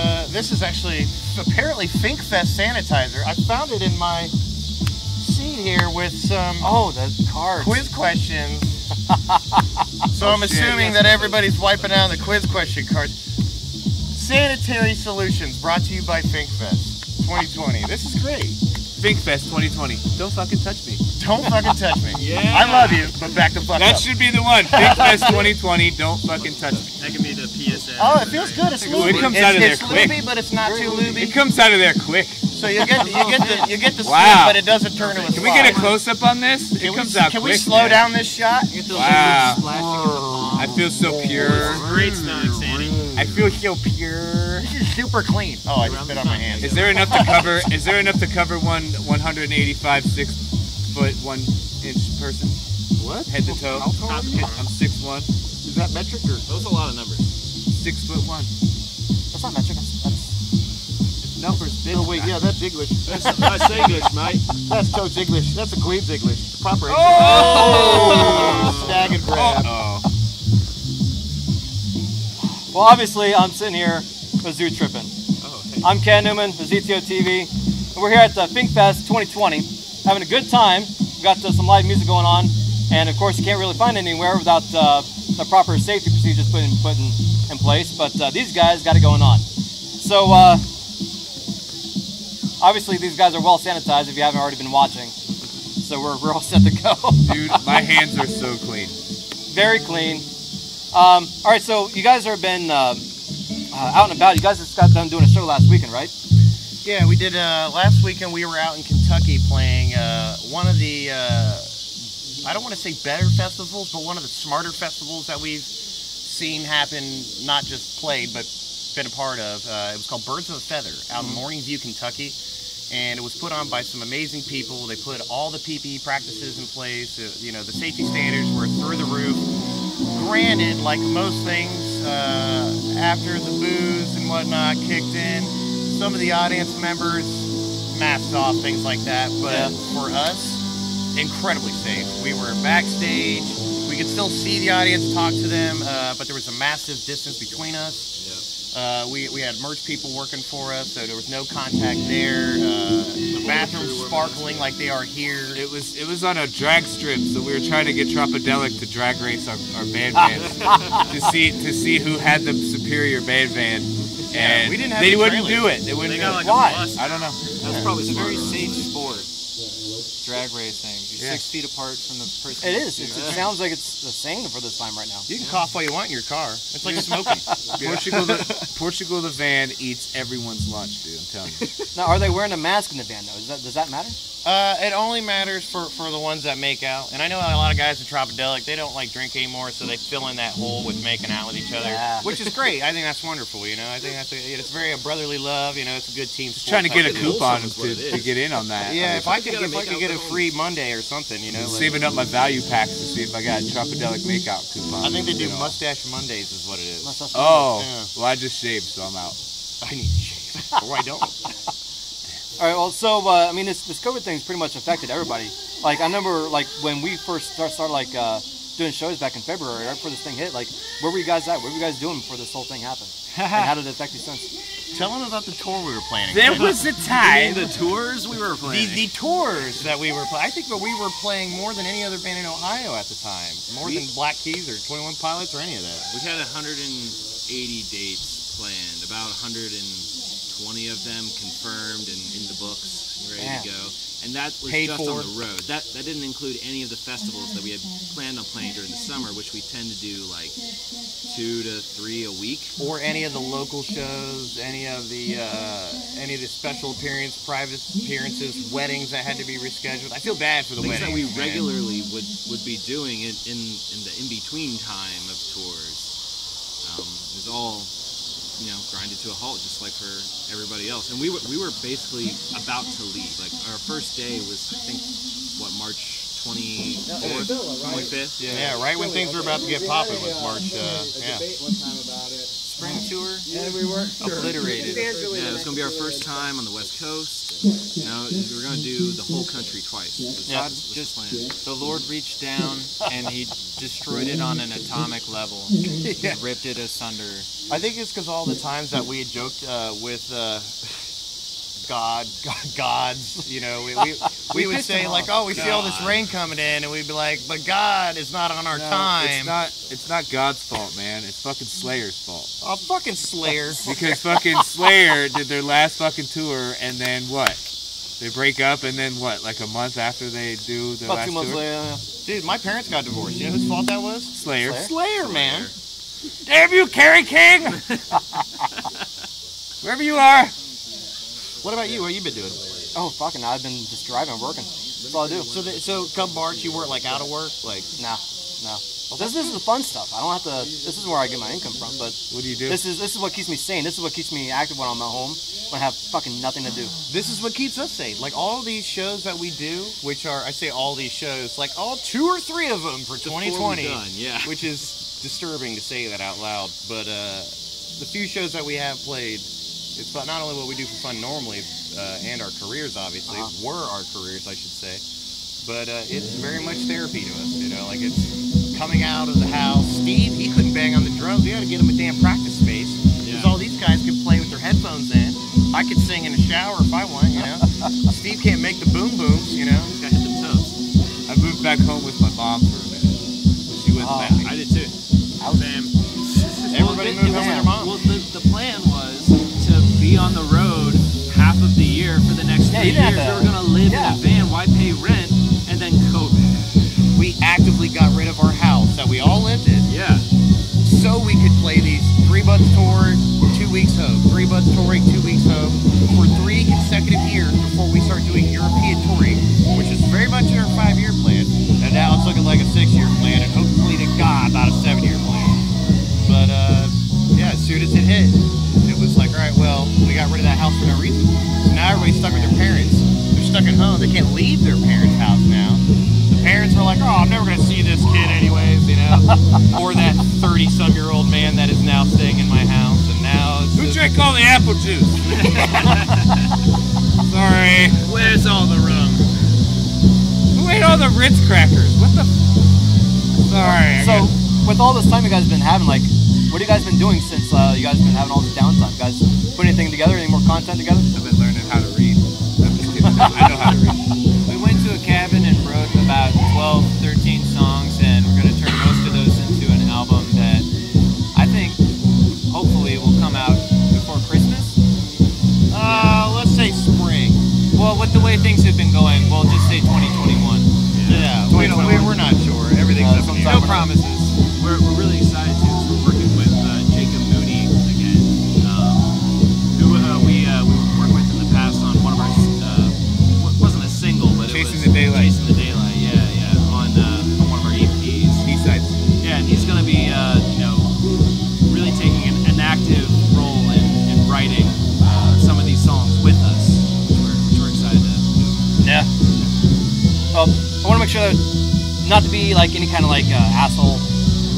apparently FinkFest sanitizer. I found it in my seat here with some the cards. Quiz questions. So I'm assuming that everybody's wiping out the quiz question cards. Sanitary Solutions, brought to you by FinkFest 2020. This is great. FinkFest 2020. Don't fucking touch me. Don't fucking touch me. Yeah. I love you, but back the fuck up. That should be the one. FinkFest 2020. Don't fucking touch me. That can be the PSA. Oh, it feels good. It's looby. It comes out of there it's quick. Looby, but it's not too looby. It comes out of there quick. So you get the wow. slip, but it doesn't turn to a slide. Can we get a close up on this? It comes out quick. Can we quick, slow man. down this shot? Wow. I feel so pure. Great smelling, Sandy. I feel so pure. This is super clean. Oh, I just spit on my hand. Is there enough to cover? Is there enough to cover one 185 6'1" person? What? Head to toe. How tall are you? I'm 6'1". Is that metric or? Those are a lot of numbers. 6'1". That's not metric. That's numbers, bitch. Oh wait, yeah, that's English. That's English, mate. That's totes English. That's a Queen's English. The proper English. Oh! Stag and grab. Oh. Well, obviously, I'm sitting here with Zoo Trippin'. Oh, hey. I'm Ken Newman, the ZTOTV, and we're here at the FinkFest 2020, having a good time. We've got some live music going on, and of course, you can't really find it anywhere without the proper safety procedures put in place. But these guys got it going on. So obviously, these guys are well sanitized. If you haven't already been watching, so we're all set to go. Dude, my hands are so clean. Very clean. All right, so you guys have been out and about. You guys just got done doing a show last weekend, right? Yeah, we did. Last weekend we were out in Kentucky playing one of the, I don't want to say better festivals, but one of the smarter festivals that we've seen happen, not just played, but been a part of. It was called Birds of a Feather out in Morning View, Kentucky. And it was put on by some amazing people. They put all the PPE practices in place. You know, the safety standards were through the roof. Granted, like most things, after the booze and whatnot kicked in, some of the audience members masks off, things like that. But for us, incredibly safe. We were backstage. We could still see the audience, talk to them, but there was a massive distance between us. We had merch people working for us, so there was no contact there. The bathrooms sparkling like they are here. It was on a drag strip, so we were trying to get Tropodelic to drag race our band vans to see who had the superior band van. And we didn't have they the wouldn't trailer. do it. They wouldn't They do got it. like a Why? bus. I don't know. That's probably a very safe sport. Drag racing. You're Yeah. 6 feet apart from the person. It next is. to you. It sounds like it's the same for this time right now. You can cough all you want in your car. It's like smoking. Portugal the van eats everyone's lunch, dude. I'm telling you. Now, are they wearing a mask in the van though? Does that matter? It only matters for the ones that make out. And I know a lot of guys at Tropodelic, they don't like drink anymore, so they fill in that hole with making out with each other, which is great. I think that's wonderful, you know. I think it's very a brotherly love, you know. It's a good team sport. Trying to get a coupon to get in on that. Yeah, if I could get a free Monday or something, you know. Saving up my value packs to see if I got Tropodelic makeout coupon. I think they do Mustache Mondays is what it is. Oh, Yeah. well, I just shaved, so I'm out. I need to shave. Or I don't. All right. Well, so I mean, this COVID thing's pretty much affected everybody. Like I remember, like when we first started like doing shows back in February, right before this thing hit. Like, where were you guys at? What were you guys doing before this whole thing happened? And how did it affect you since? Tell them about the tour we were planning. There was a time. The tours we were playing. The tours that we were playing. I think that we were playing more than any other band in Ohio at the time. More than Black Keys or 21 Pilots or any of that. We had 180 dates planned, about 120 of them confirmed and in the books, ready to go. And that was Paid just for. on the road. That didn't include any of the festivals that we had planned on playing during the summer, which we tend to do like 2 to 3 a week. Or any of the local shows, any of the special private appearances, weddings that had to be rescheduled. I feel bad for the Things weddings. that we regularly would be doing in the in-between time of tours. It was all, you know, grinded to a halt, just like for everybody else. And we were basically about to leave. Like our first day was, I think, what, March 24th, 25th. Yeah, right when things were about to get popping was March. Yeah. One time about it. Spring tour. Yeah, we weren't sure. Obliterated. Yeah, it was gonna be our first time on the West Coast. You know, we were gonna do the whole country twice. Yeah, just the Lord reached down and he destroyed it on an atomic level. Yeah. Ripped it asunder. I think it's because all the times that we had joked with gods, you know, we would say like, oh, we see all this rain coming in, and we'd be like, but God is not on our time. It's not God's fault, man. It's fucking Slayer's fault. Oh, fucking Slayer. Because fucking Slayer did their last fucking tour, and then what? They break up, and then what? Like a month after they do their About last 2 months tour? later. Yeah. Dude, my parents got divorced. You know whose fault that was? Slayer. Slayer, man. Damn you, Kerry King! Wherever you are. What about you? What have you been doing? Oh, fucking! I've been just driving, working. That's all I do. So come March, you weren't like out of work, like no. This is the fun stuff. I don't have to. This is where I get my income from. But what do you do? This is what keeps me sane. This is what keeps me active when I'm at home. When I have fucking nothing to do. This is what keeps us sane. Like all these shows that we do, which are, I say all these shows, like all 2 or 3 of them for 2020, done, yeah. which is disturbing to say that out loud. But the few shows that we have played, it's not only what we do for fun normally, and our careers obviously, were our careers, I should say, but it's very much therapy to us, you know, like it's coming out of the house. Steve, he couldn't bang on the drums. We had to get him a damn practice space, because all these guys can play with their headphones in. I could sing in the shower if I want, you know. Steve can't make the boom booms, you know. He's got to hit them toes. I moved back home with my mom for a minute. She was mad. I did too. Same. Everybody moved home with their mom. Well, the plan was to be on the road half of the year for the next 3 years. We were going to live in a van. Why pay rent? And then COVID. We actively got rid of our house that we all lived in. Yeah. So we could play these 3 months tour, 2 weeks home, 3 months touring, 2 weeks home, for 3 consecutive years before we start doing European touring, which is very much in our 5-year plan. And now it's looking like a 6-year plan, and hopefully to God about a 7-year plan. But yeah, as soon as it hit, it was like, all right, well, we got rid of that house for no reason. So now everybody's stuck with their parents. They're stuck at home. They can't leave their parents' house now. The parents were like, oh, I'm never going to see this kid anyways, you know? Or that 30-some-year-old man that is now staying in my house, and now it's Who drank all the apple juice? Sorry. Where's all the rum? Who ate all the Ritz crackers? What the? Sorry. So, with all this time you guys have been having, like, what have you guys been doing since you guys have been having all this downtime? You guys put anything together? Any more content together? I've been learning how to read. I know how to read. We went to a cabin and wrote about 12, 13 songs, and we're going to turn most of those into an album that I think hopefully will come out before Christmas. Let's say spring. Well, with the way things have been going, we'll just say 2021. Yeah, we're not sure. Everything's up in the air. No promises. We're really excited too. So we're working with Jacob Mooney again, who we worked with in the past on one of our wasn't a single, but Chasing it was the Daylight. Chasing the Daylight. Yeah, on one of our EPs. B-sides. Yeah, and he's going to be really taking an active role in writing some of these songs with us, which we're excited to do. Yeah. Well, I want to make sure that not to be like any kind of like asshole.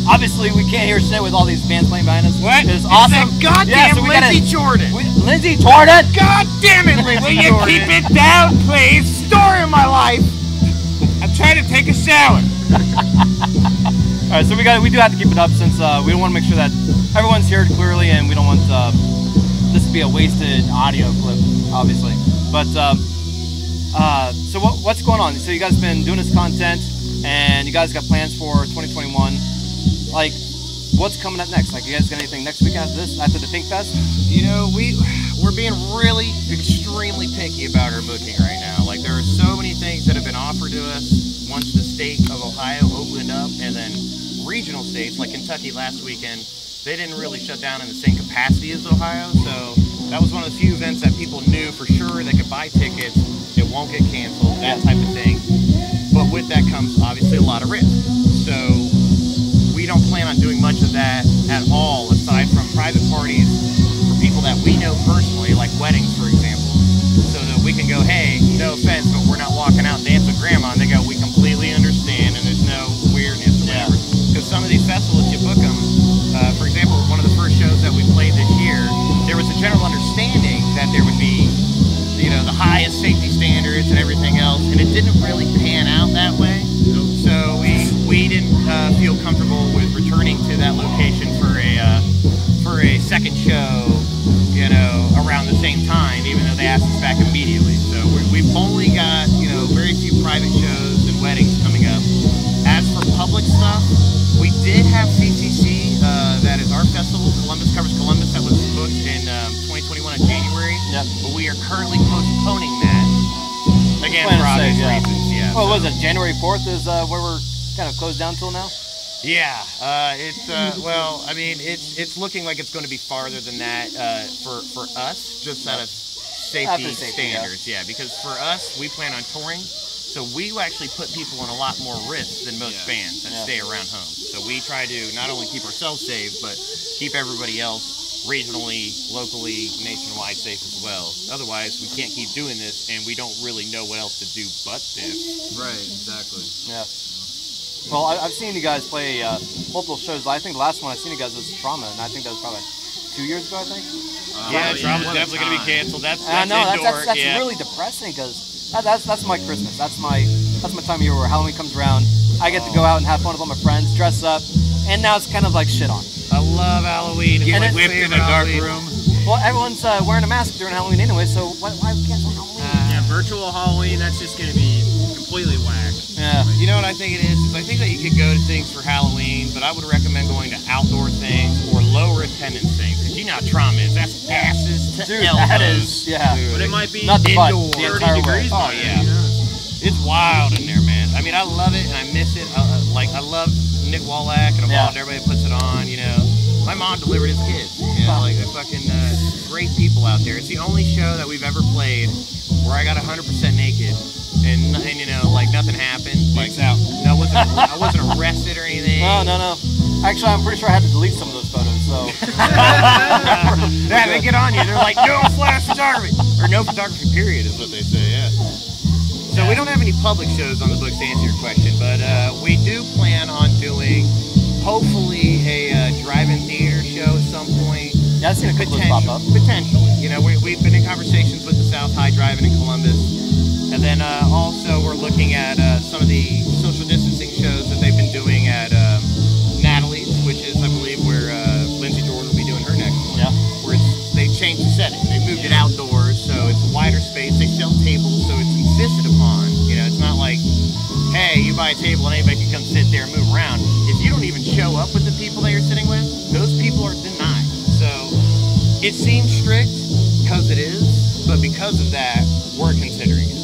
Obviously, we can't hear shit with all these bands playing behind us. What? It's awesome. That goddamn so we Lindsey gotta, Jordan. Lindsey Jordan? God damn it, Lindsey Will you Jordan. keep it down, please? Story of my life. I'm trying to take a shower. All right, so we do have to keep it up since we don't want to make sure that everyone's heard clearly, and we don't want this to be a wasted audio clip, obviously. But so what's going on? So you guys been doing this content, and you guys got plans for 2021. Like, what's coming up next? Like, you guys got anything next week after this, after the FinkFest? You know, we're being really extremely picky about our booking right now. Like, there are so many things that have been offered to us once the state of Ohio opened up, and then regional states like Kentucky last weekend, they didn't really shut down in the same capacity as Ohio. So that was one of the few events that people knew for sure they could buy tickets, it won't get canceled, that type of thing. But with that comes obviously a lot of risk. So we don't plan on doing much of that at all, aside from private parties for people that we know personally, like weddings, for example, so that we can go, hey, no offense, but we're not walking out and dance with grandma, and they go, we completely understand, and there's no weirdness or whatever. Because some of these festivals, you book them, for example, one of the first shows that we played this year, there was a general understanding that there would be, you know, the highest safety standards and everything else, and it didn't really pan out that way. So we didn't feel comfortable with returning to that location for a second show, you know, around the same time, even though they asked us back immediately. So we've only got, you know, very few private shows and weddings coming up. As for public stuff, we did have CCC, that is our festival, Columbus Covers Columbus, that was booked in 2021 in January. Yep. But we are currently postponing that. Again, for obvious reasons, yeah. Well, what was it? January 4th is where we're kind of closed down till now? Yeah, well, I mean, it's looking like it's going to be farther than that for us, just out of safety standards, yeah. Because for us, we plan on touring, so we actually put people in a lot more risk than most bands that stay around home. So we try to not only keep ourselves safe, but keep everybody else regionally, locally, nationwide safe as well. Otherwise, we can't keep doing this, and we don't really know what else to do but this. Right, exactly. Yeah. Well, I've seen you guys play multiple shows. I think the last one I've seen you guys was Trauma, and I think that was probably 2 years ago, I think. Yeah, Trauma's definitely going to be canceled. That's really depressing, because that's my Christmas. That's my time of year where Halloween comes around. I get to go out and have fun with all my friends, dress up, and now it's kind of like shit on. I love Halloween. Get whipped in a dark room. Well, everyone's wearing a mask during Halloween anyway, so why cancel Halloween? Yeah, virtual Halloween, that's just going to be completely whack. Yeah. You know what I think it is? I think that you could go to things for Halloween, but I would recommend going to outdoor things or lower attendance things, because you know how Trauma is. That's asses to elbows. That is, yeah. But it might be not the butt, indoor. the entire 30 way. degrees. Oh, yeah. It's wild in there, man. I mean, I love it, and I miss it. I love Nick Wallach, and I'm involved. Everybody puts it on, you know. My mom delivered his kids. You know, like, they're fucking great people out there. It's the only show that we've ever played where I got 100% naked, and you know, like, nothing happened. Like, I wasn't arrested or anything. No. Actually, I'm pretty sure I had to delete some of those photos, so. Yeah, they get on you. They're like, no flash photography. Or no photography, period, is what they say, yeah. So we don't have any public shows on the books to answer your question, but we do plan on doing, hopefully, a drive-in theater show at some point. Yeah, I've seen a couple pop up. Potentially. You know, we've been in conversations with the South High Drive-In in Columbus. And then also we're looking at some of the social distancing shows that they've been doing at Natalie's, which is, I believe, where Lindsey buy a table and anybody can come sit there and move around. If you don't even show up with the people that you're sitting with, those people are denied. So it seems strict because it is, but because of that, we're considering it.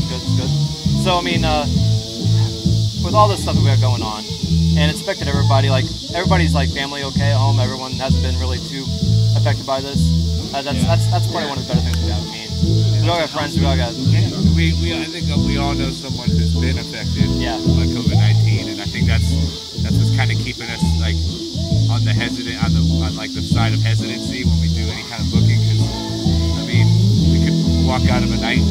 That's good. So I mean, with all this stuff that we have going on, and it's affected everybody. Like everybody's like family okay at home. Everyone hasn't been really too affected by this. That's probably one of the better things we have. I mean, we all got friends. We all got. I think we all know someone who's been affected by COVID-19, and I think that's what's kind of keeping us like on the side of hesitancy when we do any kind of booking. Because I mean, we could walk out of a venue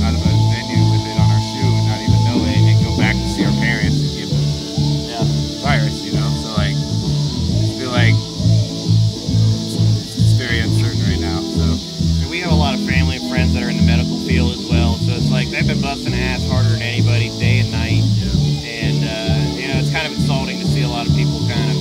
with it on our shoe and not even know it, and go back to see our parents and give them virus, you know. So like, I feel like it's very uncertain right now. So. And we have a lot of family and friends that are in the medical field as well. So it's like they've been busting ass harder than anybody day and night. And you know, it's kind of insulting to see a lot of people kind of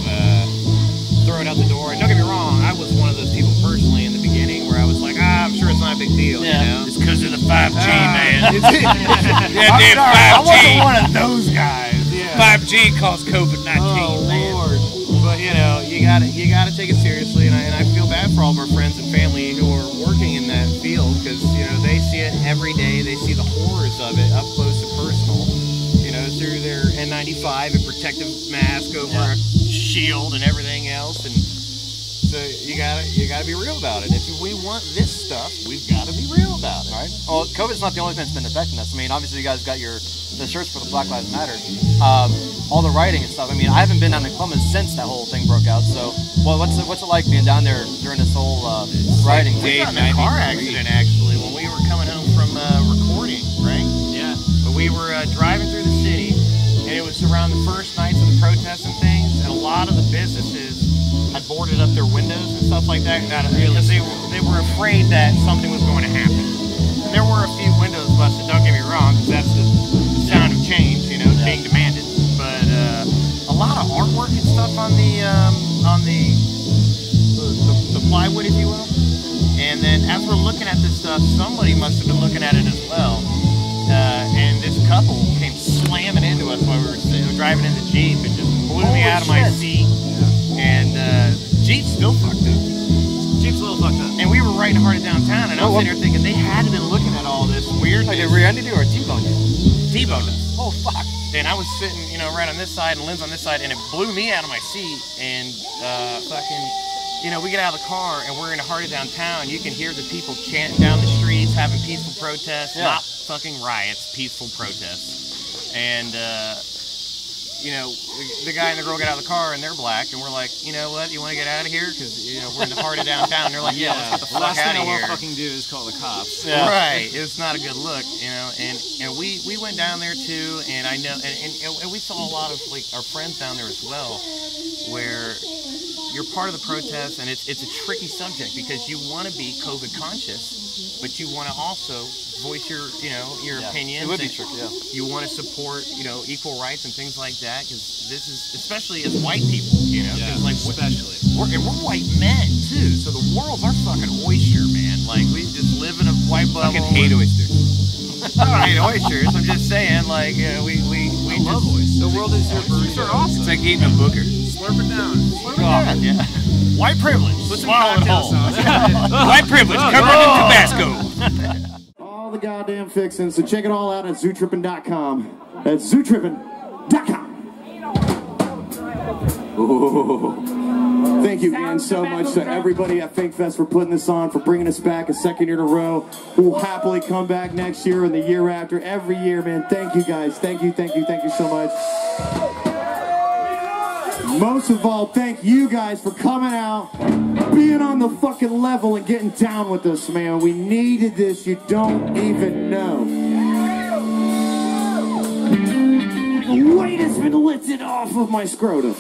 throw it out the door. And don't get me wrong, I was one of those people personally in the beginning where I was like, I'm sure it's not a big deal. You know? It's because of the 5G, man. Yeah, damn 5G. I wasn't one of those guys. 5G caused COVID-19, man. Lord. But you know, you gotta take it seriously, and I feel bad for all of our friends and family who are working in that field, because you know they see it every day. They see the horrors of it up close and personal. You know, through their N95 and protective mask over a shield and everything else, and so you gotta be real about it. If we want this stuff, we've got to be real about it. All right. Well, COVID's not the only thing that's been affecting us. I mean, obviously you guys got the shirts for the Black Lives Matter. All the writing and stuff. I mean, I haven't been down to Columbus since that whole thing broke out. So, well, what's it like being down there during this whole writing? We got in a car accident actually when we were coming home from recording, right? Yeah. But we were driving through the city, and it was around the first nights of the protests and things, and a lot of the businesses had boarded up their windows and stuff like that because they were afraid that something was going to happen. And there were a few windows busted. Don't get me wrong, because that's the sound of change, you know, being demanded. But a lot of artwork and stuff on the plywood, if you will. And then as we're looking at this stuff, somebody must have been looking at it as well. And this couple came slamming into us while we were driving in the Jeep and just blew me out of my seat. And Jeep's still fucked up. Jeep's a little fucked up. And we were right in the heart of downtown, and I'm sitting here thinking they had been looking at all this weirdness. Like they rear-ended you or T-boned you? T-boned us. Oh, fuck. And I was sitting, you know, right on this side, and Lynn's on this side, and it blew me out of my seat. And fucking, you know, we get out of the car, and we're in the heart of downtown. You can hear the people chanting down the streets, having peaceful protests, not fucking riots, peaceful protests. And you know, the guy and the girl get out of the car, and they're black, and we're like, you know what, you want to get out of here? Because, you know, we're in the heart of downtown. And they're like, yeah, let's get the fuck out of here. Last thing I want to fucking do is call the cops. Yeah. Right. It's not a good look, you know. And we went down there, too, and I know, and we saw a lot of, like, our friends down there as well, where you're part of the protest, and it's a tricky subject, because you want to be COVID conscious, but you want to also voice your, you know, your opinions. It would be tricky, yeah. You want to support, you know, equal rights and things like that, because this is, especially as white people, you know, like especially we're white men too, so the world's our fucking oyster, man. Like we just live in a white bubble. I fucking hate oysters. I don't hate oysters. I'm just saying, like, we love oysters. The world is your burrito. Are awesome. It's like eating a booger. Slurp it down. Slurp it down. Yeah. White privilege. Put some Swallow it cocktail whole. sauce. White privilege covered in Tabasco. All the goddamn fixins, so check it all out at ZooTrippin.com. That's ZooTrippin.com. Ooh. Thank you again so much to everybody at FinkFest for putting this on, for bringing us back a second year in a row. We'll happily come back next year and the year after, every year, man. Thank you guys. Thank you so much. Most of all, thank you guys for coming out, being on the fucking level and getting down with us, man. We needed this, you don't even know. The weight has been lifted off of my scrotum.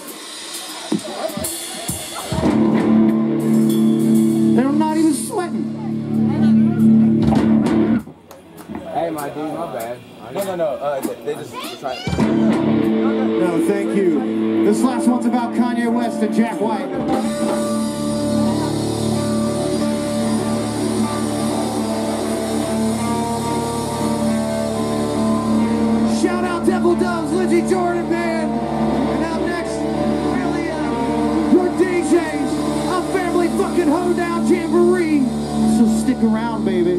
And I'm not even sweating. Hey, my dude, my bad. No. They just try. No, thank you. This last one's about Kanye West and Jack White. Shout out Devil Dove. Jordan Band. And up next, really, your DJs, a family fucking hoedown jamboree. So stick around, baby.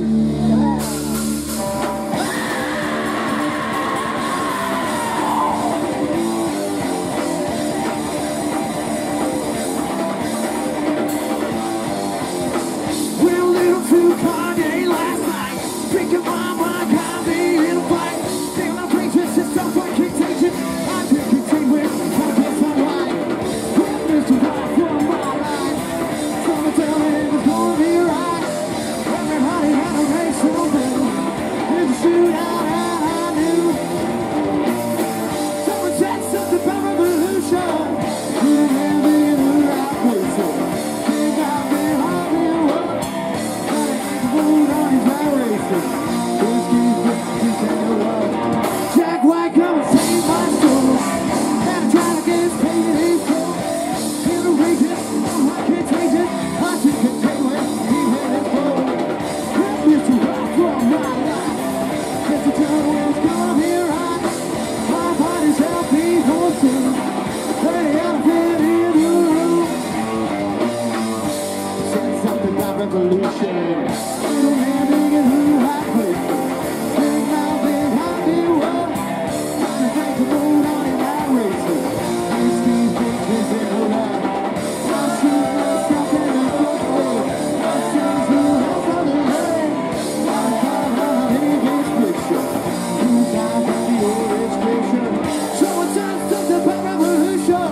Well, little too Kanye last night. Thinking my mind got me in a fight. Feeling I'm preaching, just so fucking contagious. I just contain with focus on life. Well, Mr. Right from my life. Someone tell me it was gonna be right. Everybody had a race so bad. It's a shootout and I knew. Someone said something about revolution. Couldn't have been the right person. Think I've been hard to work. Jack White, come and save my soul. And I try to get his pain in his soul. In the region, I'm like contagious. I just contain when he hit his goal. Mr. Rock from my life. Mr. John Will's gonna be right. My body's healthy, wholesome. Hey, I've been in the room. Said something about revolution. Little man thinking who I put. Think I've been happy world. Trying to break the mood on in that racer. These bitches in the lab. My shoes are stuck in the football. My sons who have other leg. I'm gonna leave this picture. Who's out of the orange picture? Someone said something about revolution.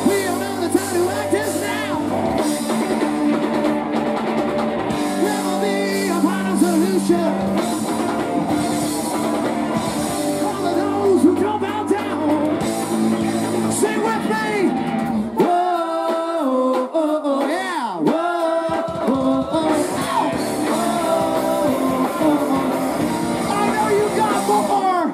We don't know the time to act is now. Never be a final solution. All of those who don't bow down, sing with me. Whoa, oh, oh, yeah. Whoa, oh, oh, oh. I know you got more.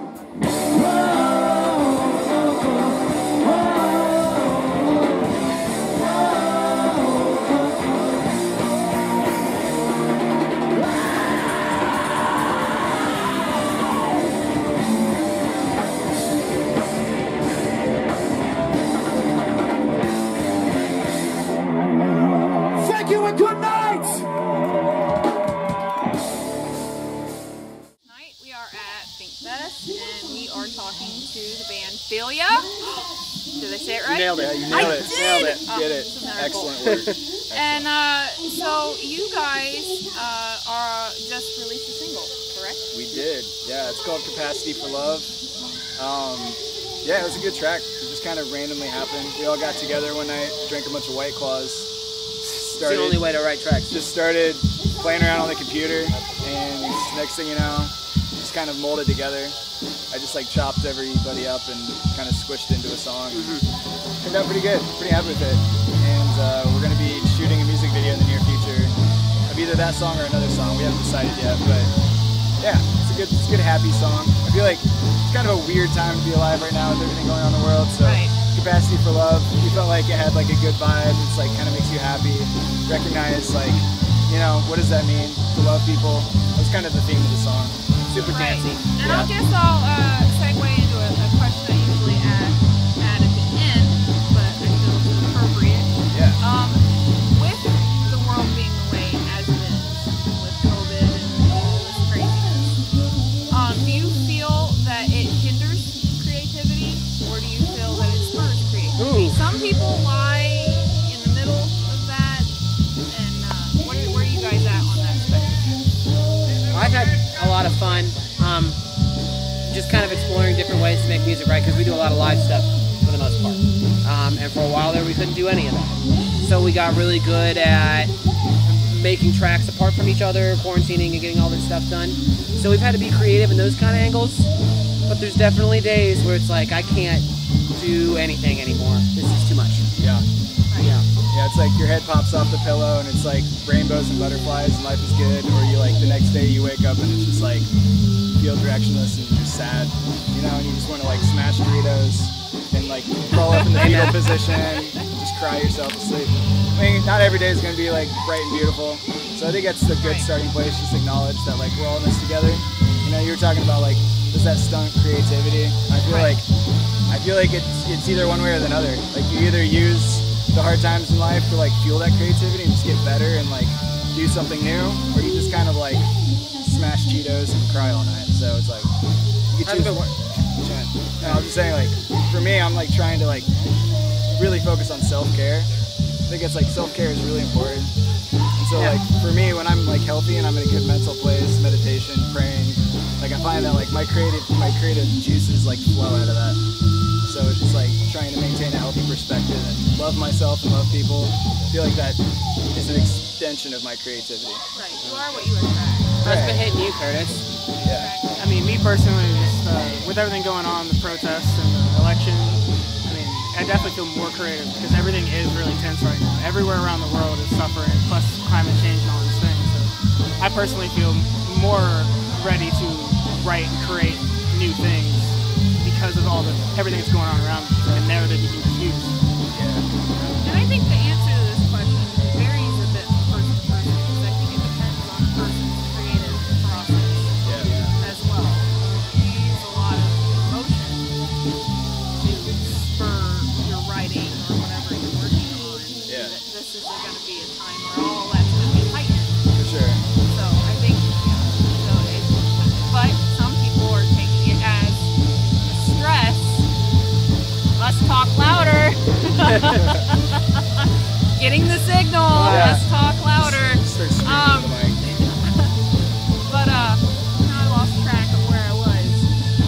Thank you and good night. Tonight we are at FinkFest and we are talking to the band Philia. Did I say it right? You nailed it. You I nailed it. did. Nailed it. Oh, Get it. isn't that cool? Excellent work. And so you guys are just released a single, correct? We did. Yeah, it's called Capacity for Love. Yeah, it was a good track. It just kind of randomly happened. We all got together one night, drank a bunch of White Claws. It's the only way to write tracks. Just started playing around on the computer, and next thing you know, just kind of molded together. I just like chopped everybody up and kind of squished into a song. Turned out pretty good. Pretty happy with it. And we're going to be shooting a music video in the near future of either that song or another song. We haven't decided yet, but yeah, it's a good happy song. I feel like it's kind of a weird time to be alive right now with everything going on in the world. So Capacity for Love, we felt like it had like a good vibe. It's like kind of makes you happy. Recognize like, you know, what does that mean to love people? That's kind of the theme of the song. Super dancey. And I guess I'll segue into a question I usually add at the end, but I feel it's appropriate. Yeah. With the world being the way as it is, with COVID and all this craziness, do you feel that it hinders creativity, or do you feel that it spurs creativity? Some people lie in the middle of that, and where are you guys at on that spectrum? I've had a lot of fun, just kind of exploring different ways to make music, right? Because we do a lot of live stuff for the most part. And for a while there, we couldn't do any of that. So we got really good at making tracks apart from each other, quarantining and getting all this stuff done. So we've had to be creative in those kind of angles. But there's definitely days where it's like, I can't do anything anymore. This is too much. Yeah. Yeah. Yeah, it's like your head pops off the pillow and it's like rainbows and butterflies and life is good, or you like the next day you wake up and it's just like you feel directionless and you're sad, you know, and you just want to like smash Doritos and like crawl up in the fetal position and just cry yourself to sleep. I mean, not every day is going to be like bright and beautiful, so I think that's the good starting place. Just acknowledge that like we're all in this together. You know, you were talking about like this that stunt creativity. I feel like it's either one way or the other. Like you either use the hard times in life to like fuel that creativity and just get better and like do something new, or you just kind of like smash Cheetos and cry all night. So it's like you can choose one. No, I was just saying, like for me, I'm like trying to like really focus on self-care. I think it's like self-care is really important. And so like for me, when I'm like healthy and I'm in a good mental place, meditation, praying, like I find that like my creative juices like flow out of that. So it's just like trying to maintain a healthy perspective and love myself and love people. I feel like that is an extension of my creativity. Right, you are what you attract. That's been hitting you, Curtis. Yeah. I mean, me personally, just, with everything going on, the protests and the election, I mean, I definitely feel more creative because everything is really tense right now. Everywhere around the world is suffering, plus climate change and all these things. So I personally feel more ready to write and create new things because of everything that's going on around me. The narrative you can use. And I think the answer to this question varies a bit from person to person because I think it depends on the person's creative process as well. You use a lot of emotion to spur your writing or whatever you're working on. Yeah. This is going to be a time where all that's going to be heightened. For sure. So I think, but some people are taking it as stress. Let's talk louder. Getting the signal. Let's talk louder. But now I lost track of where I was.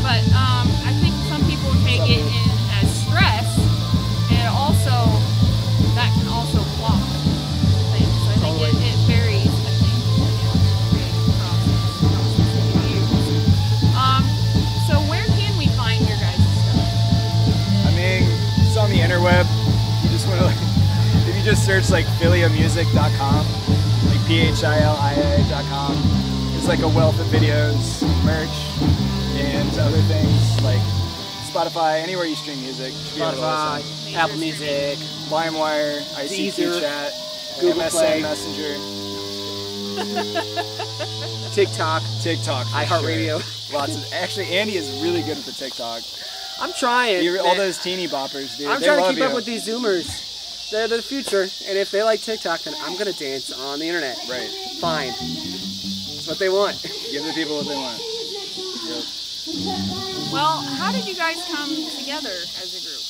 But I think some people take it in as stress, and also that can also block things. So I think it varies. I think creative process you use. So where can we find your guys' stuff? I mean, it's on the interweb. You just want to like, if you just search like philiamusic.com, like PHILIA.com, there's like a wealth of videos, merch, and other things like Spotify, anywhere you stream music. Spotify, Apple Music, LimeWire, ICQ Deezer, chat, Google MSN Play, Messenger, TikTok, iHeartRadio. Sure. Lots of. Actually, Andy is really good at the TikTok. I'm trying. All those teeny boppers, dude. I'm trying to keep up with these Zoomers. They're the future, and if they like TikTok, then I'm gonna dance on the internet. Right. Fine. That's what they want. Give the people what they want. Yep. Well, how did you guys come together as a group?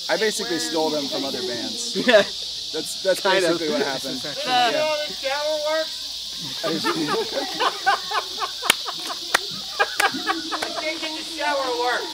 I basically stole them from other bands. Yeah. That's Kind of. basically what happened. The shower works. I think in the shower works.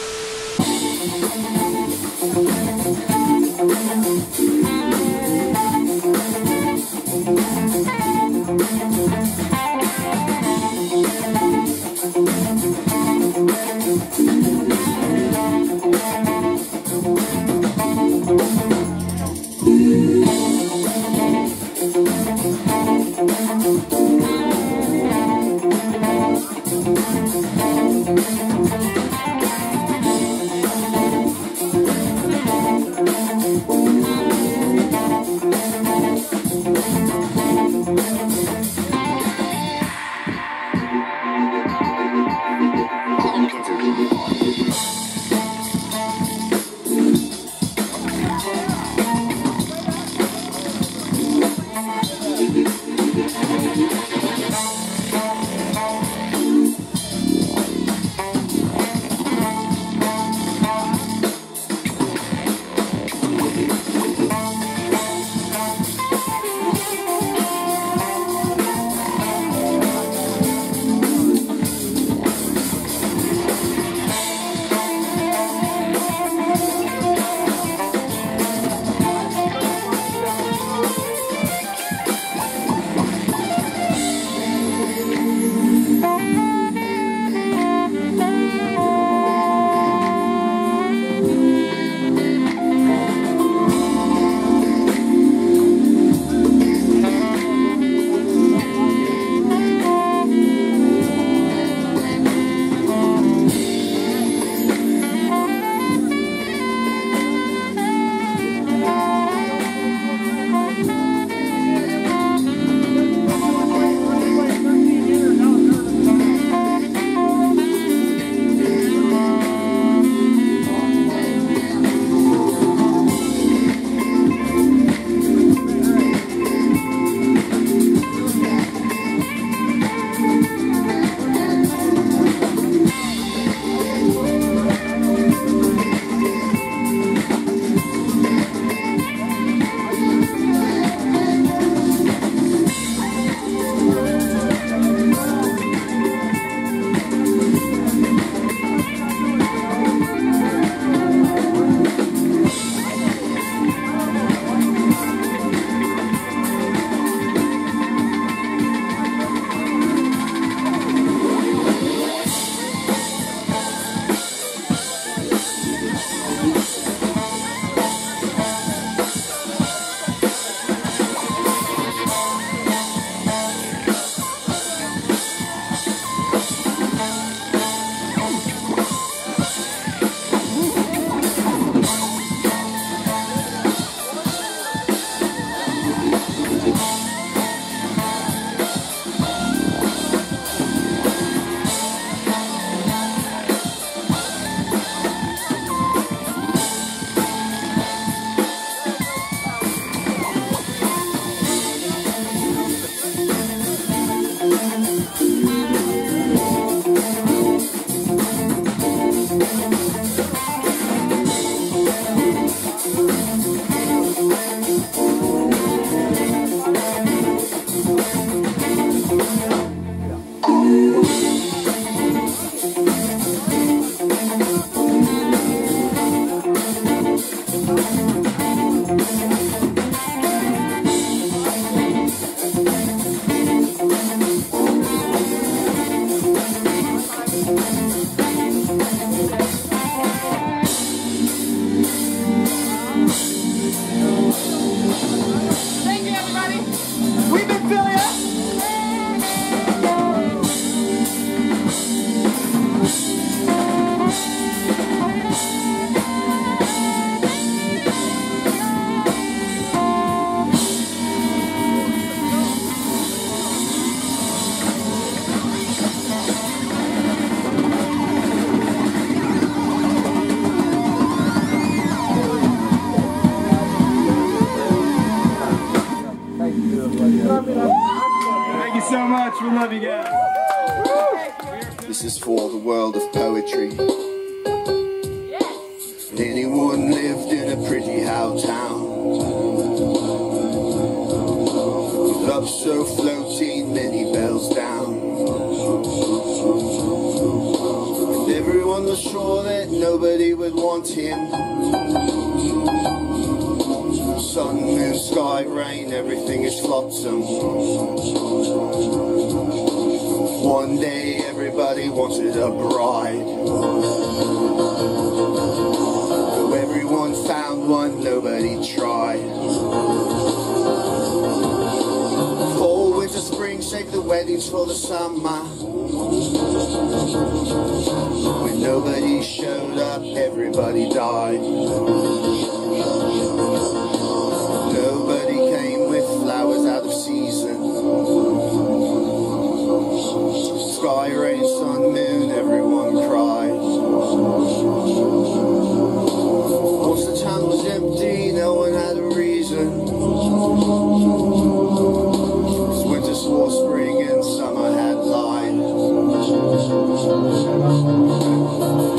Thank you so much. We love you guys. This is for the world of poetry. Anyone lived in a pretty how town, love so floating, many bells down, and everyone was sure that nobody would want him. Sun, moon, sky, rain, everything is flotsam. One day everybody wanted a bride, though everyone found one, nobody tried. Fall, winter, spring, save the weddings for the summer. When nobody showed up, everybody died. Nobody came with flowers out of season. Sky, rain, sun, moon, everyone cried. Once the town was empty, no one had a reason. 'Cause winter swore spring and summer had lied.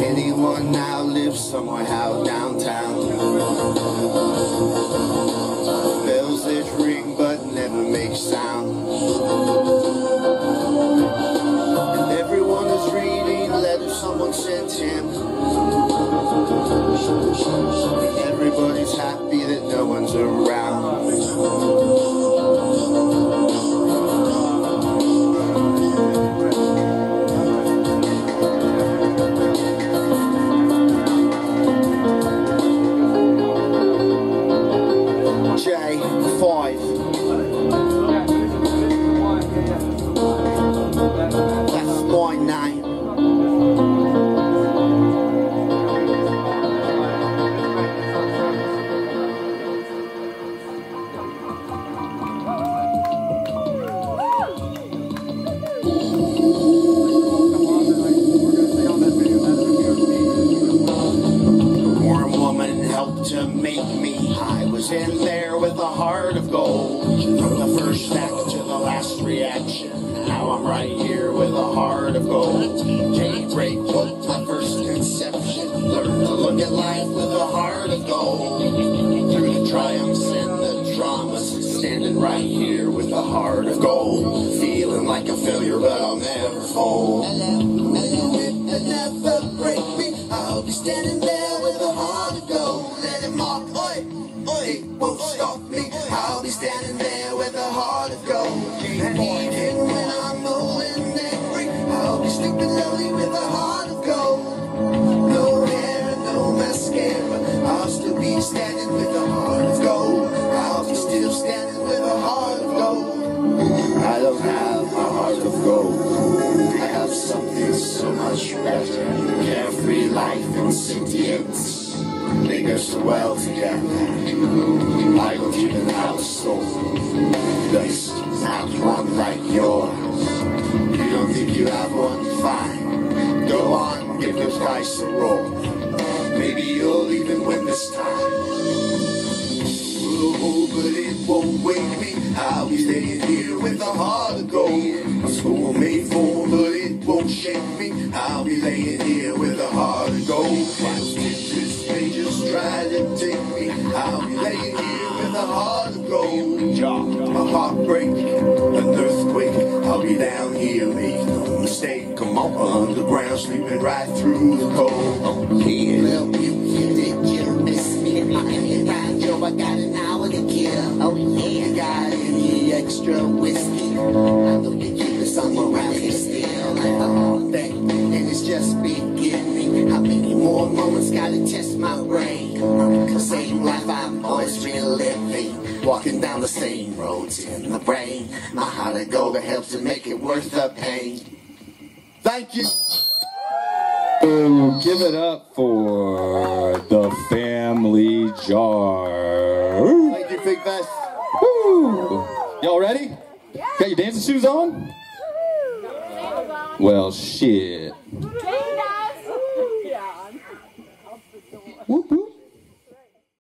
Anyone now lives somewhere out downtown. Bells that ring but never make sound. And everyone is reading letters someone sent him. And everybody's happy that no one's around. J5. That's my name. Warm woman helped to make me. I was in there with a heart of gold. From the first act to the last reaction. Now I'm right here with a heart of gold. Daybreak was my first conception. Learned to look at life with a heart of gold. Through the triumphs and the dramas, standing right here with a heart of gold. Feeling like a failure, but I'll never fold. Hello, it never break me. I'll be standing there with a heart of gold. Let it mark, oi, oi, won't stop me. I'll be standing there with a heart of gold. And even when I'm old and angry, I'll be stupid lonely with a heart of gold. No hair and no mascara, I'll still be standing with a heart of gold. I'll be still standing with a heart of gold. I don't have a heart of gold. I have something so much better. Carefree life and sentience. They go so well together. I don't even have a soul. There's not one like yours. You don't think you have one? Fine. Go on, give those dice a roll. Maybe you'll even win this time. Oh, but it won't wake me. I'll be staying here with a heart of gold. school made for, but it won't shake me. I'll be laying here with a heart of gold. While stitches may just try to take me, I'll be laying here with a heart of gold. A heartbreak, an earthquake, I'll be down here, make no mistake. Come on, underground, sleeping right through the cold. Yeah. Well, did you miss me? I ain't around, Joe, I got an hour to kill. Oh yeah, you got any extra whiskey? I know you keep it somewhere around here still. Like the whole thing, and it's just beginning. How many more moments gotta test my brain? Cause same life I'm always reliving. Walking down the same roads in the rain. My heart of gold helps to make it worth the pain. Thank you. Give it up for the Family Jar. Thank you, FinkFest. Woo! Y'all ready? Got your dancing shoes on? Well, shit. Whoop, whoop.